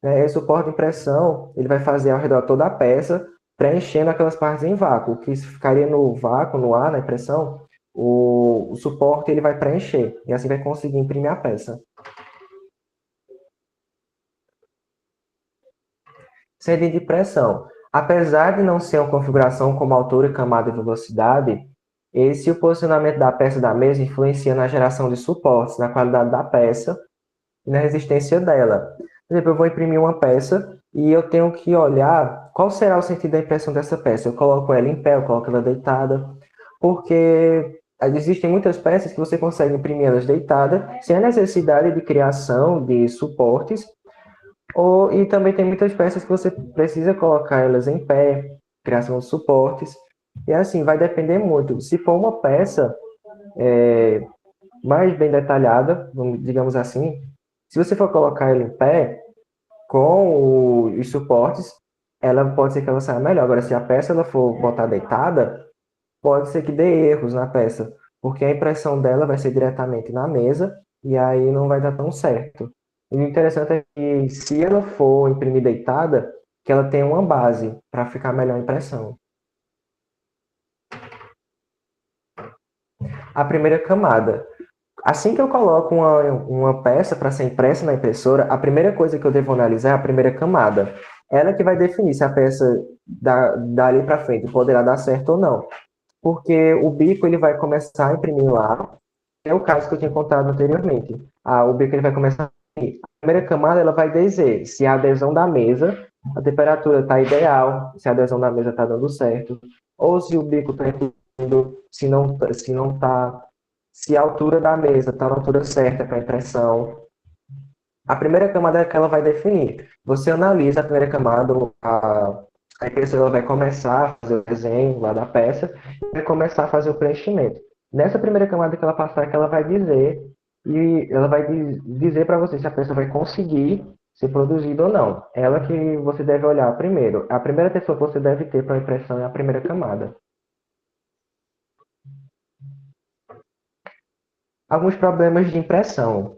O suporte de impressão, ele vai fazer ao redor toda a peça, preenchendo aquelas partes em vácuo. O que ficaria no vácuo, no ar, na impressão, o suporte ele vai preencher, e assim vai conseguir imprimir a peça. Sede de pressão. Apesar de não ser uma configuração como altura, camada e velocidade, o posicionamento da peça da mesa influencia na geração de suportes, na qualidade da peça e na resistência dela. Por exemplo, eu vou imprimir uma peça e eu tenho que olhar qual será o sentido da impressão dessa peça. Eu coloco ela em pé, eu coloco ela deitada, porque existem muitas peças que você consegue imprimir elas deitadas, sem a necessidade de criação de suportes, e também tem muitas peças que você precisa colocar elas em pé, criação de suportes, e assim, vai depender muito. Se for uma peça mais bem detalhada, digamos assim, se você for colocar ela em pé, com os suportes, ela pode ser que ela saia melhor. Agora, se a peça ela for botar deitada, pode ser que dê erros na peça, porque a impressão dela vai ser diretamente na mesa, e aí não vai dar tão certo. E o interessante é que, se ela for imprimir deitada, que ela tenha uma base para ficar melhor a impressão. A primeira camada. Assim que eu coloco uma peça para ser impressa na impressora, a primeira coisa que eu devo analisar é a primeira camada. Ela que vai definir se a peça dali para frente poderá dar certo ou não. Porque o bico ele vai começar a imprimir lá, é o caso que eu tinha contado anteriormente. O bico ele vai começar a imprimir. A primeira camada ela vai dizer se a adesão da mesa, a temperatura está ideal, se a adesão da mesa está dando certo, ou se o bico está imprimindo, se não está, se a altura da mesa está na altura certa para a impressão. A primeira camada é que ela vai definir. Você analisa a primeira camada, a impressora vai começar a fazer o desenho lá da peça e vai começar a fazer o preenchimento. Nessa primeira camada que ela passar, é que ela vai dizer para você se a peça vai conseguir ser produzida ou não. Ela que você deve olhar primeiro. A primeira pessoa que você deve ter para a impressão é a primeira camada. Alguns problemas de impressão.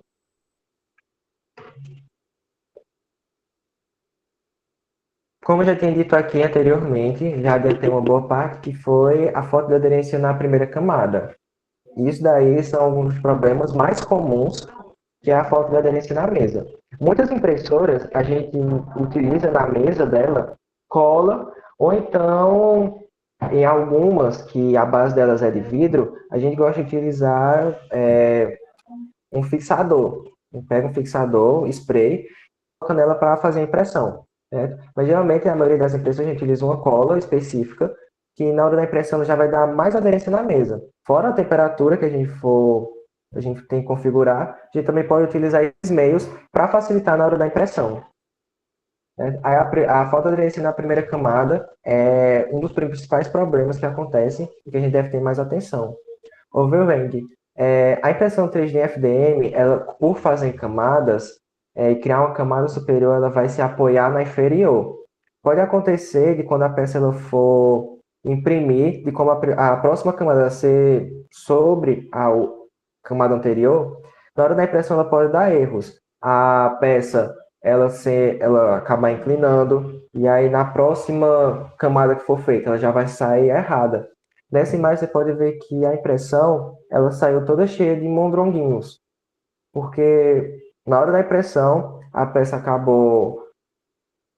Como eu já tinha dito aqui anteriormente, já adiantei uma boa parte, que foi a falta de aderência na primeira camada. Isso daí são alguns dos problemas mais comuns, que é a falta de aderência na mesa. Muitas impressoras, a gente utiliza na mesa dela cola, ou então, em algumas, que a base delas é de vidro, a gente gosta de utilizar um fixador. Pega um fixador, spray, coloca nela para fazer a impressão. Certo? Mas geralmente a maioria das impressoras a gente utiliza uma cola específica que na hora da impressão já vai dar mais aderência na mesa. Fora a temperatura que a gente tem que configurar, a gente também pode utilizar esses meios para facilitar na hora da impressão. Aí a falta de aderência na primeira camada é um dos principais problemas que acontecem e que a gente deve ter mais atenção. Overhang. A impressão 3D FDM, ela, por fazer camadas, e criar uma camada superior, ela vai se apoiar na inferior. Pode acontecer de quando a peça ela for imprimir, de como a próxima camada ser sobre a camada anterior, na hora da impressão ela pode dar erros. A peça ela acabar inclinando, e aí na próxima camada que for feita, ela já vai sair errada. Nessa imagem você pode ver que a impressão ela saiu toda cheia de mondronguinhos, porque na hora da impressão, a peça acabou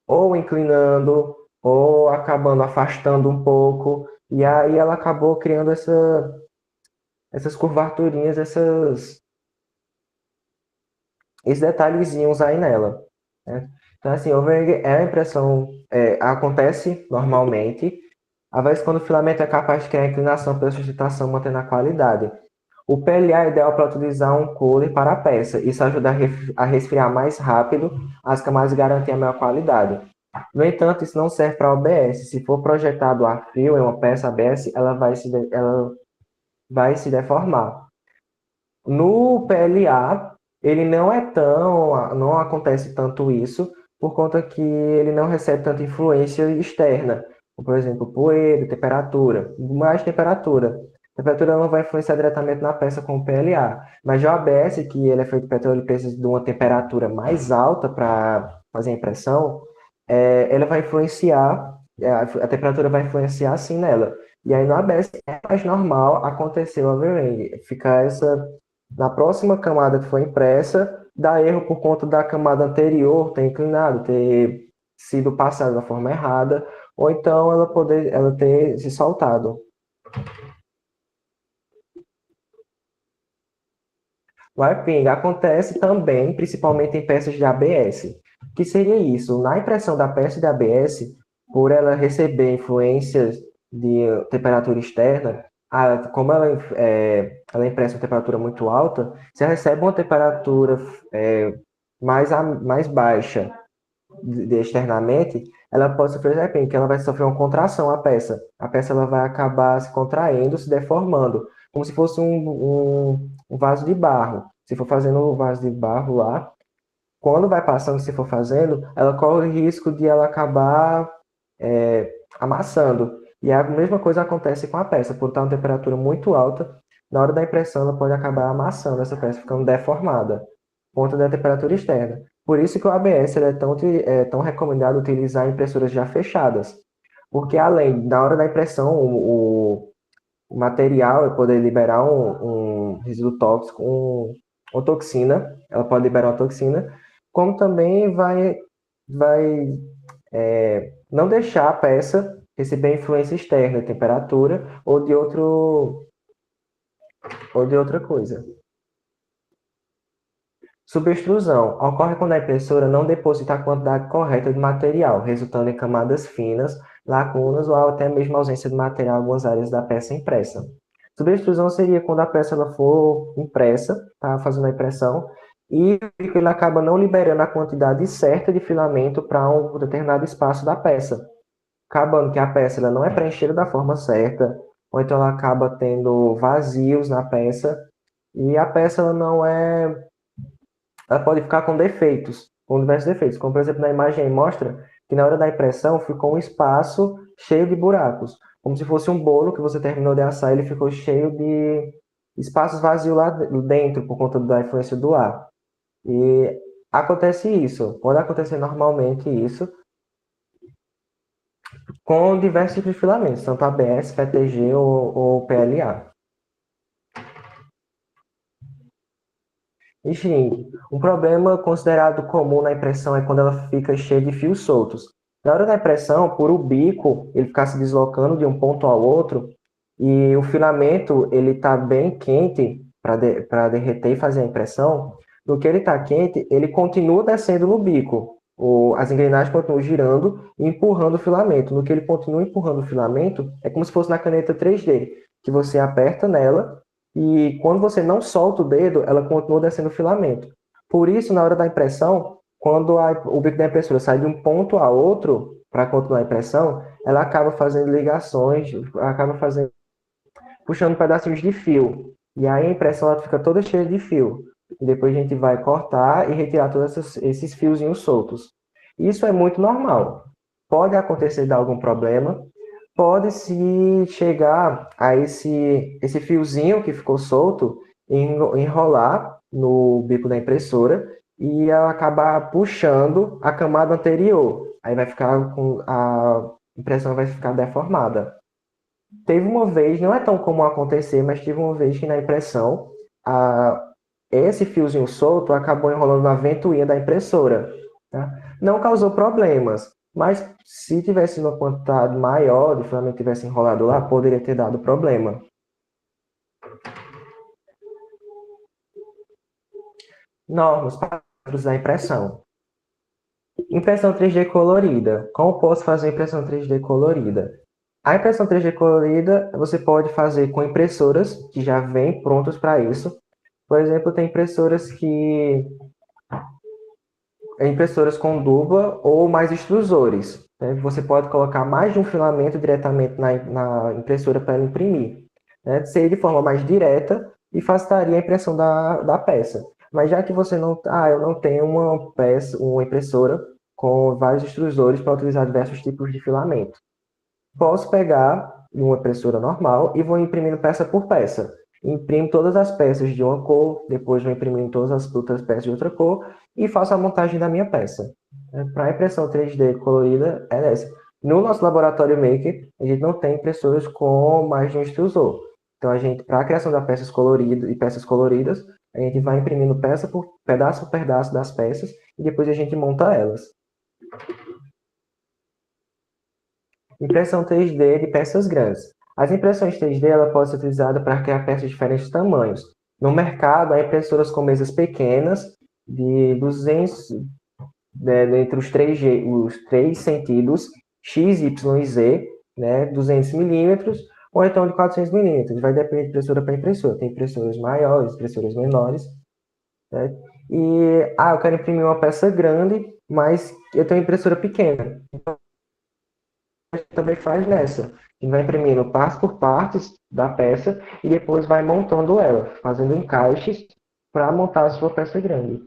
ou inclinando, ou acabando afastando um pouco, e aí ela acabou criando essas curvaturinhas, esses detalhezinhos aí nela. Né? Então, assim, overhang é a impressão, acontece normalmente, às vezes quando o filamento é capaz de criar inclinação pela sustentação, mantendo a qualidade. O PLA é ideal para utilizar um cooler para a peça. Isso ajuda a resfriar mais rápido as camadas e garantir a maior qualidade. No entanto, isso não serve para OBS. Se for projetado ar frio em uma peça ABS, ela vai se deformar. No PLA, ele não acontece tanto isso, por conta que ele não recebe tanta influência externa, como, por exemplo, poeira, temperatura, mais temperatura. A temperatura não vai influenciar diretamente na peça com o PLA, mas já o ABS, que ele é feito de petróleo e precisa de uma temperatura mais alta para fazer a impressão, ela vai influenciar, a temperatura vai influenciar sim nela. E aí no ABS é mais normal acontecer o overhang, ficar na próxima camada que foi impressa, dá erro por conta da camada anterior ter inclinado, ter sido passada da forma errada, ou então ela ter se soltado. O wiping acontece também, principalmente em peças de ABS. O que seria isso? Na impressão da peça de ABS, por ela receber influências de temperatura externa, como ela impressa uma temperatura muito alta, se ela recebe uma temperatura mais baixa externamente, ela pode sofrer wiping, que ela vai sofrer uma contração a peça. A peça ela vai acabar se contraindo, se deformando, como se fosse um vaso de barro. Se for fazendo o vaso de barro lá, quando vai passando, se for fazendo, ela corre o risco de ela acabar amassando. E a mesma coisa acontece com a peça, por estar uma temperatura muito alta, na hora da impressão ela pode acabar amassando essa peça, ficando deformada, por conta da temperatura externa. Por isso que o ABS é tão recomendado utilizar impressoras já fechadas, porque além, na hora da impressão, o material poder liberar um resíduo tóxico, uma toxina, ela pode liberar uma toxina, como também vai não deixar a peça receber influência externa, temperatura ou de outra coisa. Subextrusão ocorre quando a impressora não deposita a quantidade correta de material, resultando em camadas finas, lacunas ou até mesmo ausência de material em algumas áreas da peça impressa. Subextrusão seria quando a peça ela for impressa, tá fazendo a impressão, e ele acaba não liberando a quantidade certa de filamento para um determinado espaço da peça, acabando que a peça ela não é preenchida da forma certa, ou então ela acaba tendo vazios na peça, e a peça ela pode ficar com defeitos, com diversos defeitos, como por exemplo na imagem aí mostra que na hora da impressão ficou um espaço cheio de buracos, como se fosse um bolo que você terminou de assar, ele ficou cheio de espaços vazios lá dentro por conta da influência do ar. E acontece isso, pode acontecer normalmente isso com diversos tipos de filamentos, tanto ABS, PETG ou PLA. Enfim, um problema considerado comum na impressão é quando ela fica cheia de fios soltos. Na hora da impressão, por o bico ele ficar se deslocando de um ponto ao outro, e o filamento ele está bem quente para derreter e fazer a impressão, no que ele está quente, ele continua descendo no bico. As engrenagens continuam girando e empurrando o filamento. No que ele continua empurrando o filamento, é como se fosse na caneta 3D, que você aperta nela, e quando você não solta o dedo, ela continua descendo o filamento. Por isso, na hora da impressão, quando o bico da impressora sai de um ponto a outro para continuar a impressão, ela acaba fazendo ligações, puxando pedacinhos de fio. E aí a impressão ela fica toda cheia de fio. E depois a gente vai cortar e retirar todos esses fiozinhos soltos. Isso é muito normal. Pode acontecer de algum problema, pode-se chegar a esse fiozinho que ficou solto, enrolar no bico da impressora e ela acabar puxando a camada anterior. Aí a impressão vai ficar deformada. Teve uma vez, não é tão comum acontecer, mas teve uma vez que na impressão, esse fiozinho solto acabou enrolando na ventoinha da impressora. Tá? Não causou problemas, mas se tivesse uma quantidade maior de filamento tivesse enrolado lá, poderia ter dado problema. Normas para da impressão. Impressão 3D colorida. Como posso fazer impressão 3D colorida? A impressão 3D colorida você pode fazer com impressoras que já vêm prontas para isso. Por exemplo, tem impressoras com dupla ou mais extrusores. Né? Você pode colocar mais de um filamento diretamente na impressora para ela imprimir. né? Seria de forma mais direta e facilitaria a impressão da peça. Mas já que você não... eu não tenho uma impressora com vários extrusores para utilizar diversos tipos de filamento. Posso pegar uma impressora normal e vou imprimindo peça por peça. Imprimo todas as peças de uma cor, depois vou imprimindo todas as outras peças de outra cor e faço a montagem da minha peça. Para a impressão 3D colorida, é essa. No nosso laboratório Maker, a gente não tem impressoras com mais de um extrusor. Então, para a criação de peças coloridas e peças coloridas, a gente vai imprimindo peça por pedaço das peças e depois a gente monta elas. Impressão 3D de peças grandes. As impressões 3D ela pode ser utilizada para criar peças de diferentes tamanhos. No mercado, há impressoras com mesas pequenas, de 200, entre os três sentidos, X, Y e Z, né, 200 milímetros, ou então de 400 milímetros. Vai depender de impressora para impressora. Tem impressoras maiores, impressoras menores. Né? E, eu quero imprimir uma peça grande, mas eu tenho impressora pequena. Então, a gente também faz nessa. A gente vai imprimindo parte por partes da peça e depois vai montando ela, fazendo encaixes para montar a sua peça grande.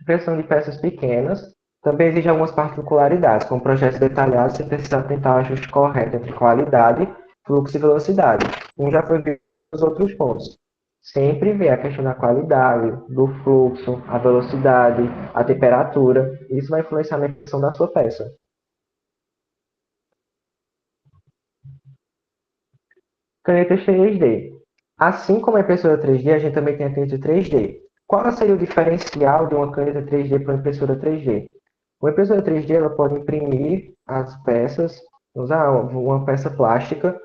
Impressão de peças pequenas. Também existe algumas particularidades, como projetos detalhados, você precisa tentar o ajuste correto entre qualidade, fluxo e velocidade. Um já foi visto nos outros pontos. Sempre ver a questão da qualidade, do fluxo, a velocidade, a temperatura. Isso vai influenciar na impressão da sua peça. Canetas 3D. Assim como a impressora 3D, a gente também tem a caneta 3D. Qual seria o diferencial de uma caneta 3D para uma impressora 3D? Uma impressora 3D ela pode imprimir as peças, usar uma peça plástica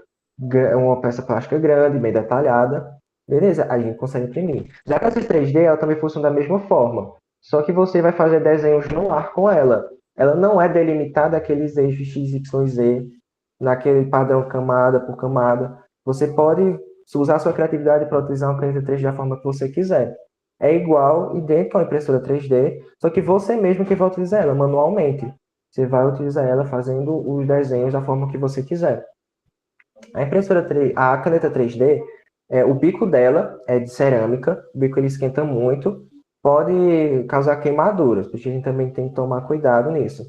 grande, bem detalhada. Beleza, a gente consegue imprimir. Já que essa 3D, ela também funciona da mesma forma. Só que você vai fazer desenhos no ar com ela. Ela não é delimitada àqueles eixos X, Y, Z, naquele padrão camada por camada. Você pode usar a sua criatividade para utilizar uma caneta 3D da forma que você quiser. É igual, idêntico à impressora 3D, só que você mesmo que vai utilizar ela manualmente. Você vai utilizar ela fazendo os desenhos da forma que você quiser. A caneta 3D, o bico dela é de cerâmica, o bico ele esquenta muito, pode causar queimaduras, porque a gente também tem que tomar cuidado nisso.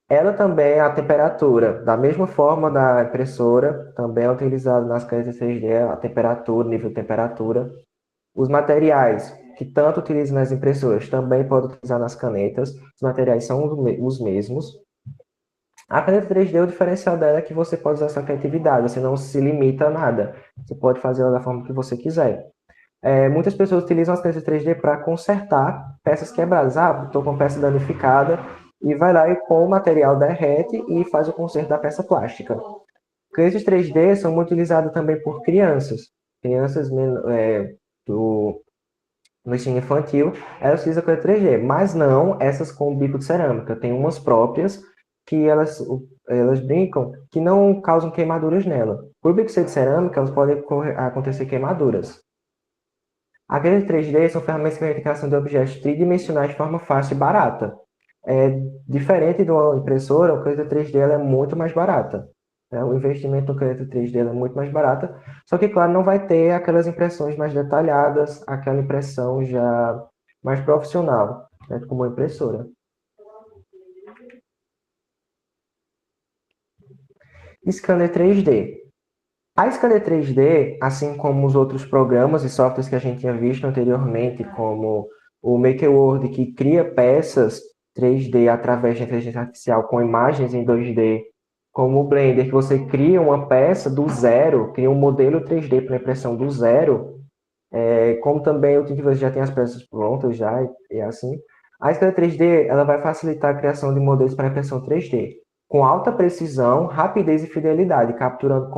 Ela também, a temperatura, da mesma forma da impressora, também é utilizada nas canetas 3D, a temperatura, nível de temperatura. Os materiais que tanto utilizam nas impressoras também podem utilizar nas canetas. Os materiais são os mesmos. A caneta 3D, o diferencial dela é que você pode usar sua criatividade, você não se limita a nada. Você pode fazer ela da forma que você quiser. Muitas pessoas utilizam as canetas 3D para consertar peças quebradas. Estou com a peça danificada e vai lá e com o material derrete e faz o conserto da peça plástica. Canetas 3D são muito utilizadas também por crianças. Crianças no ensino infantil, elas utilizam caneta 3D, mas não essas com bico de cerâmica. Tem umas próprias que elas brincam que não causam queimaduras nela. Por bico ser de cerâmica, elas podem acontecer queimaduras. A caneta 3D são ferramentas de criação de objetos tridimensionais de forma fácil e barata. Diferente de uma impressora, a caneta 3D ela é muito mais barata. O investimento no caneta 3D é muito mais barata, só que, claro, não vai ter aquelas impressões mais detalhadas, aquela impressão já mais profissional, né, como uma impressora. Scanner 3D. A Scanner 3D, assim como os outros programas e softwares que a gente tinha visto anteriormente, como o MakerWorld, que cria peças 3D através de inteligência artificial com imagens em 2D, como o Blender, que você cria uma peça do zero, cria um modelo 3D para impressão do zero, como também o Thingiverse já tem as peças prontas já, e assim. A Scanner 3D ela vai facilitar a criação de modelos para impressão 3D, com alta precisão, rapidez e fidelidade, capturando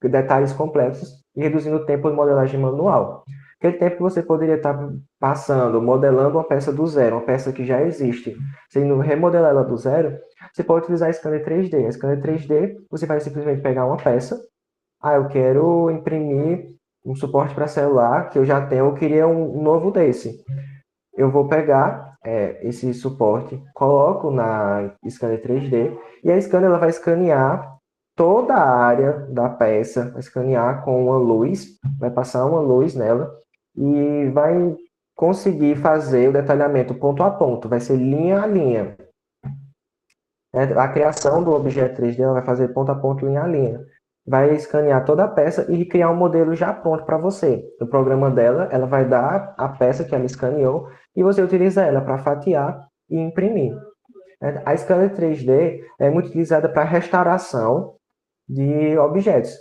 detalhes complexos e reduzindo o tempo de modelagem manual. Aquele tempo que você poderia estar passando, modelando uma peça do zero, uma peça que já existe, sendo remodelar ela do zero, você pode utilizar a Scanner 3D. A Scanner 3D, você vai simplesmente pegar uma peça, eu quero imprimir um suporte para celular que eu já tenho, eu queria um novo desse. Eu vou pegar esse suporte, coloco na scanner 3D e a scanner ela vai escanear toda a área da peça, vai escanear com uma luz, vai passar uma luz nela e vai conseguir fazer o detalhamento ponto a ponto, vai ser linha a linha. A criação do objeto 3D ela vai fazer ponto a ponto, linha a linha. Vai escanear toda a peça e criar um modelo já pronto para você. No programa dela, ela vai dar a peça que ela escaneou e você utiliza ela para fatiar e imprimir. A scanner 3D é muito utilizada para restauração de objetos.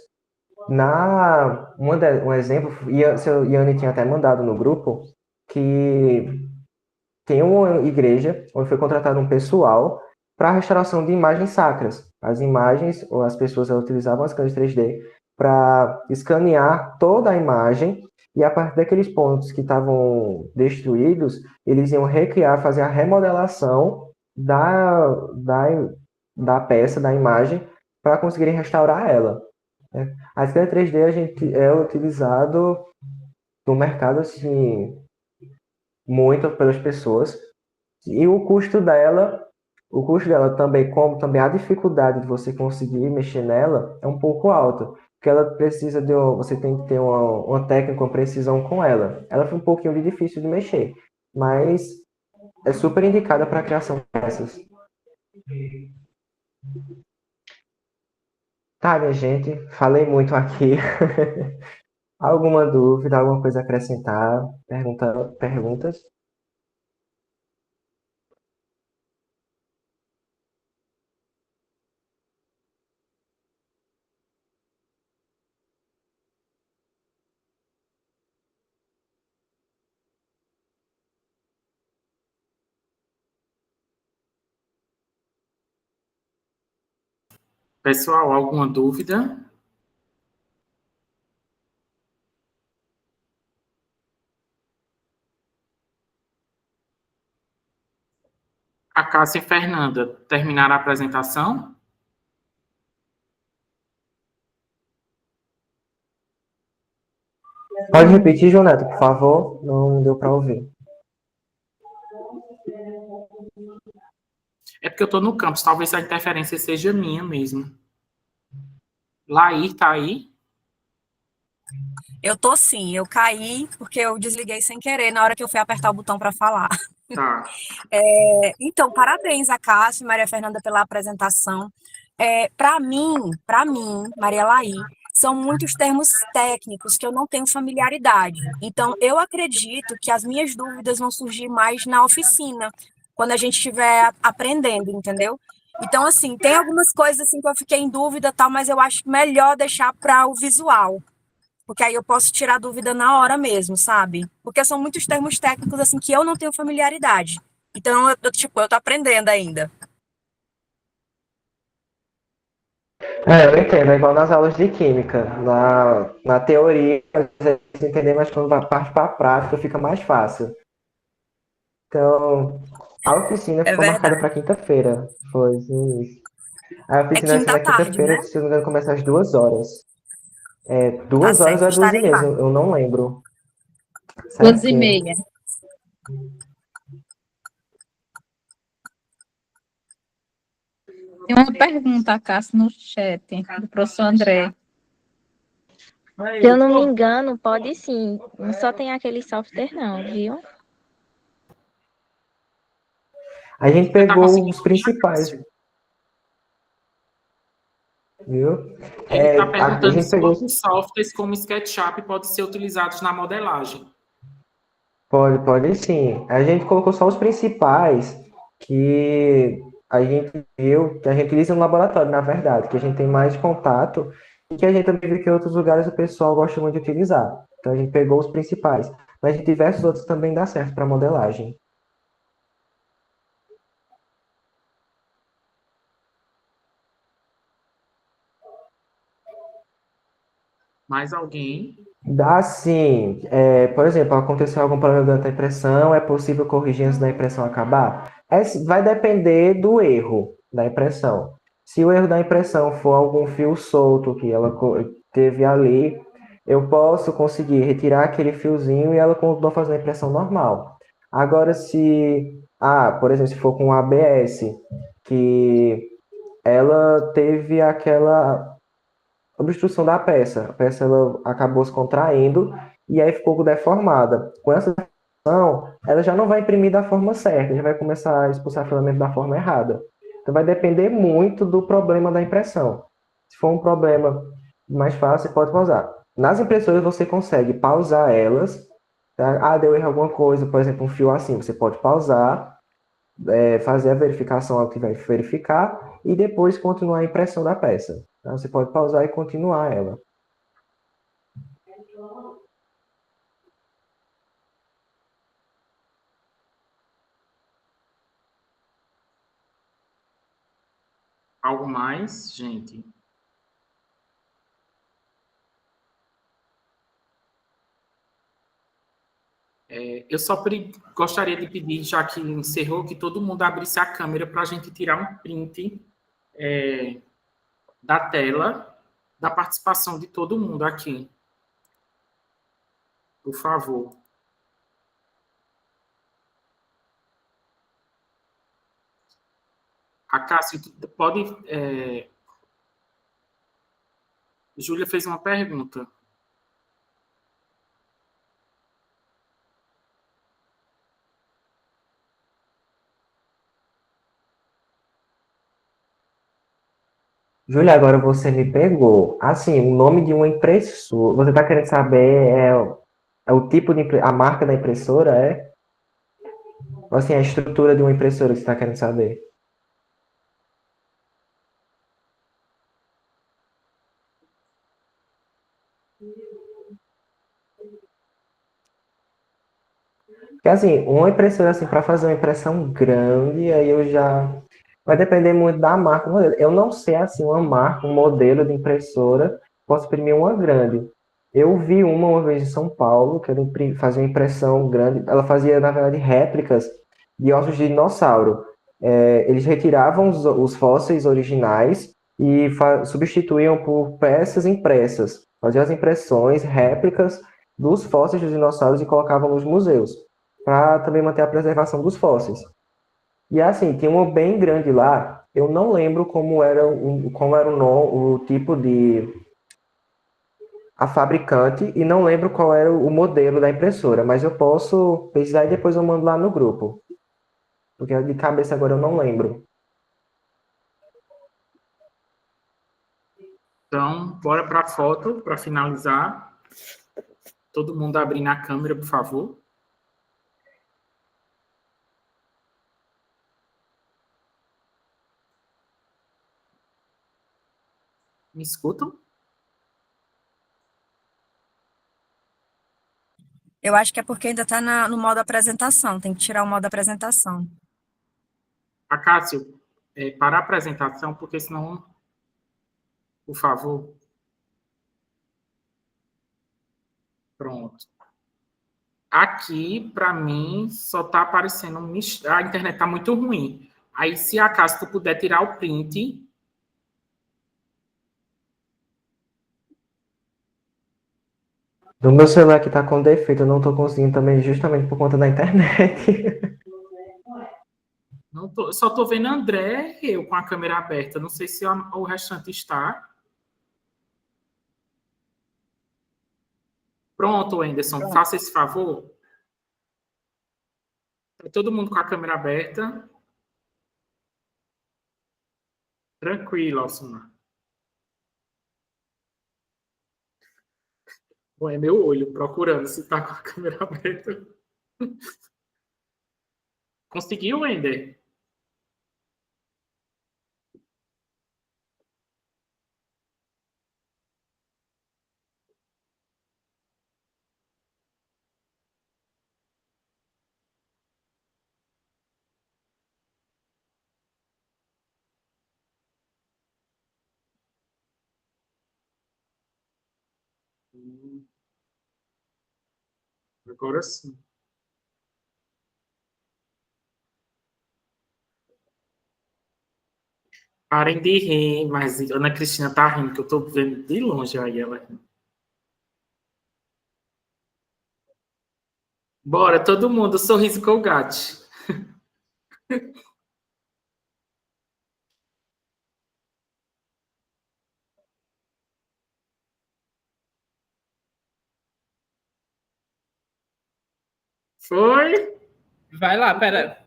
Um exemplo, seu Yanni tinha até mandado no grupo, que tem uma igreja onde foi contratado um pessoal para a restauração de imagens sacras. As imagens, ou as pessoas utilizavam as câmeras 3D para escanear toda a imagem e a partir daqueles pontos que estavam destruídos, eles iam recriar, fazer a remodelação da peça, da imagem, para conseguirem restaurar ela. A scanner 3D é utilizado no mercado assim, muito pelas pessoas. E o custo dela também, como também a dificuldade de você conseguir mexer nela, é um pouco alta. Porque ela precisa você tem que ter uma técnica, uma precisão com ela. Ela foi um pouquinho difícil de mexer, mas é super indicada para a criação dessas. Tá, minha gente, falei muito aqui. Alguma dúvida, alguma coisa a acrescentar? Perguntas? Pessoal, alguma dúvida? A Cássia e Fernanda terminaram a apresentação? Pode repetir, João Neto, por favor? Não deu para ouvir. É porque eu estou no campus, talvez a interferência seja minha mesmo. Laís, tá aí? Eu tô sim, eu caí porque eu desliguei sem querer na hora que eu fui apertar o botão para falar. Tá. Então, parabéns a Cássio e Maria Fernanda pela apresentação. Para mim, Maria Laí, são muitos termos técnicos que eu não tenho familiaridade. Então, eu acredito que as minhas dúvidas vão surgir mais na oficina, quando a gente estiver aprendendo, entendeu? Então, assim, tem algumas coisas assim que eu fiquei em dúvida, tal, mas eu acho melhor deixar para o visual, porque aí eu posso tirar dúvida na hora mesmo, sabe? Porque são muitos termos técnicos assim que eu não tenho familiaridade. Então, eu tô aprendendo ainda. Eu entendo, é igual nas aulas de química. Na teoria, você entender, mas quando parte para a prática fica mais fácil. Então, a oficina ficou marcada para quinta-feira. Foi isso. A oficina vai ser na Tarde, quinta-feira, né? se não me engano, começa às 2 horas. Tá 2 horas ou certo, é 2 e estarei meia, lá. eu não lembro. 2h30. Tem uma pergunta, Cássio, no chat, do professor André. Se eu não me engano, pode sim. Não só tem aquele software, não, viu? A gente Você tá pegou conseguindo os ouvir, principais, Cássio? viu? Ele está A perguntando gente se pegou. outros softwares como SketchUp podem ser utilizados na modelagem. Pode sim. A gente colocou só os principais que a gente viu, que a gente utiliza no laboratório, na verdade, que a gente tem mais contato e que a gente também viu que em outros lugares o pessoal gosta muito de utilizar. Então a gente pegou os principais. Mas de diversos outros também dá certo para modelagem. Mais alguém? Dá sim. Por exemplo, aconteceu algum problema durante a impressão, é possível corrigir antes da impressão acabar? Vai depender do erro da impressão. Se o erro da impressão for algum fio solto que ela teve ali, eu posso conseguir retirar aquele fiozinho e ela continua fazendo a impressão normal. Agora, se Por exemplo, se for com a ABS, que ela teve aquela obstrução da peça. A peça ela acabou se contraindo e aí ficou deformada. Com essa deformação, ela já não vai imprimir da forma certa, já vai começar a expulsar filamento da forma errada. Então vai depender muito do problema da impressão. Se for um problema mais fácil, pode pausar. Nas impressoras você consegue pausar elas. Tá? Deu erro alguma coisa, por exemplo, um fio assim, você pode pausar, fazer a verificação ao que vai verificar e depois continuar a impressão da peça. Tá? Você pode pausar e continuar ela. Algo mais, gente? Eu só gostaria de pedir, já que encerrou, que todo mundo abrisse a câmera para a gente tirar um print da tela da participação de todo mundo aqui. Por favor. A Cássia, pode... Júlia fez uma pergunta. Júlia, agora você me pegou. Assim, o nome de uma impressora. Você está querendo saber o tipo de a marca da impressora, é? Ou assim, a estrutura de uma impressora que você está querendo saber? Porque assim, uma impressora assim, para fazer uma impressão grande, aí eu já. Vai depender muito da marca. Eu não sei assim, uma marca, um modelo de impressora, posso imprimir uma grande. Eu vi uma vez em São Paulo, que ela fazia uma impressão grande. Ela fazia, na verdade, réplicas de ossos de dinossauro. Eles retiravam os fósseis originais e substituíam por peças impressas. Faziam as impressões, réplicas dos fósseis dos dinossauros e colocavam nos museus, para também manter a preservação dos fósseis. E assim, tinha uma bem grande lá, eu não lembro como era o tipo de a fabricante e não lembro qual era o modelo da impressora, mas eu posso pesquisar e depois eu mando lá no grupo. Porque de cabeça agora eu não lembro. Então, bora para a foto, para finalizar. Todo mundo abrindo a câmera, por favor. Me escutam? Eu acho que é porque ainda está no modo apresentação, tem que tirar o modo apresentação. Cássio, para a apresentação, porque senão, por favor. Pronto. Aqui, para mim, só está aparecendo a internet está muito ruim. Aí, se acaso tu puder tirar o print. No meu celular que tá com defeito, eu não tô conseguindo também, justamente por conta da internet. Só estou vendo André e eu com a câmera aberta. Não sei se o restante está. Pronto, Anderson, faça esse favor. Tá todo mundo com a câmera aberta. Tranquilo, Alcimar. Bom, é meu olho procurando se está com a câmera aberta. Conseguiu, Wender? Agora sim. Parem de rir, mas Ana Cristina tá rindo, que eu tô vendo de longe aí ela rindo. Bora, todo mundo, sorriso Colgate. Foi? Vai lá, pera.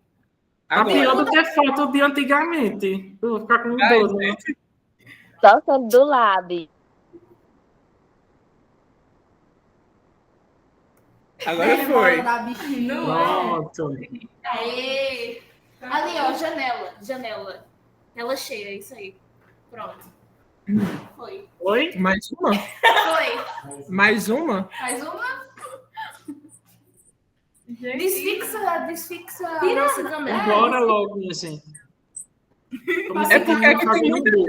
Tá Agora. pior do que foto de antigamente. Eu vou ficar com Vai, dor, né? Só sendo do lab. Agora foi. Da bichinha. Pronto. Aê! Ali, ó, janela. Janela. Tela cheia, isso aí. Pronto. Foi. Foi? Mais uma? Foi. Mais uma? Mais uma? Desfixa a nossa câmera. Bora logo, minha gente. É porque aqui tem muito grupo.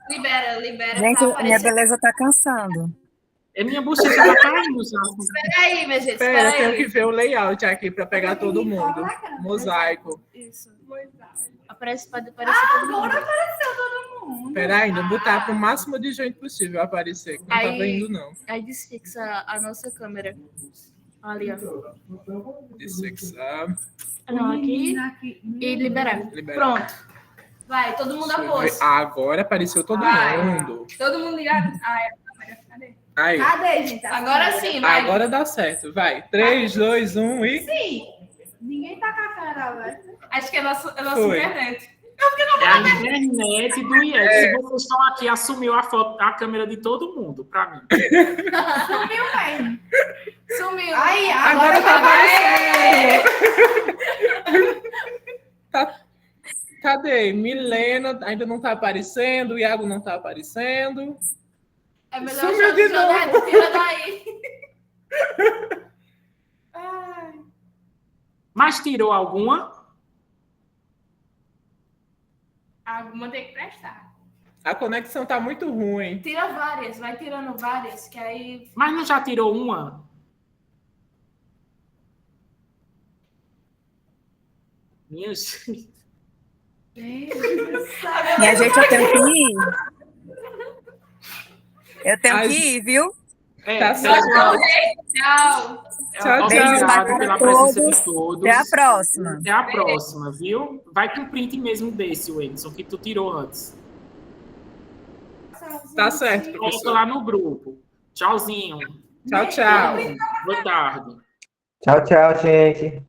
Libera. Gente, tá minha aparecendo. beleza tá cansando. É minha bochecha tá caindo já. Espera aí, minha gente. Espera, Espera eu tenho aí. que ver o layout aqui para pegar todo mundo. Mosaico. Isso. Aparece, pode aparecer todo mundo. Espera ainda, botar para o máximo de gente possível aparecer. Que não tá Aí- vendo, não. Aí desfixa a nossa câmera. Ali, ó. Desfixar. Não, aqui. E liberar. Liberar. Pronto. Vai, todo mundo Deixa eu após. ver. Agora apareceu todo Vai. mundo. Todo mundo ligado? Ah, é a câmera. Cadê? Aí. Cadê, gente? Agora sim, vai. Agora dá certo. Vai. 3, 2, 1 e. Sim. Ninguém tá com a cara aberta. Acho que é a nossa Foi. internet. É a internet do IES. Se vocês estão aqui, assumiu a câmera de todo mundo, pra mim. Sumiu mesmo. Sumiu. Aí, Agora tá aparecendo. Cadê? Milena ainda não tá aparecendo. O Iago não tá aparecendo. É melhor Sumiu de novo. Tira daí. Mas tirou alguma? Alguma tem que prestar. A conexão tá muito ruim. Tira várias, vai tirando várias, que aí. Mas não já tirou uma? Minha gente. Minha gente, eu tenho que ir. Eu tenho que ir, viu? Tá pessoal, certo. Tchau. Tchau, obrigado tchau. pela presença de todos. Até a próxima. Até a próxima, viu? Vai com print mesmo desse, Wenderson, que tu tirou antes. Tá certo, Coloca professor. lá no grupo. Tchauzinho. Tchau, tchau. Boa tarde. Tchau, tchau, gente.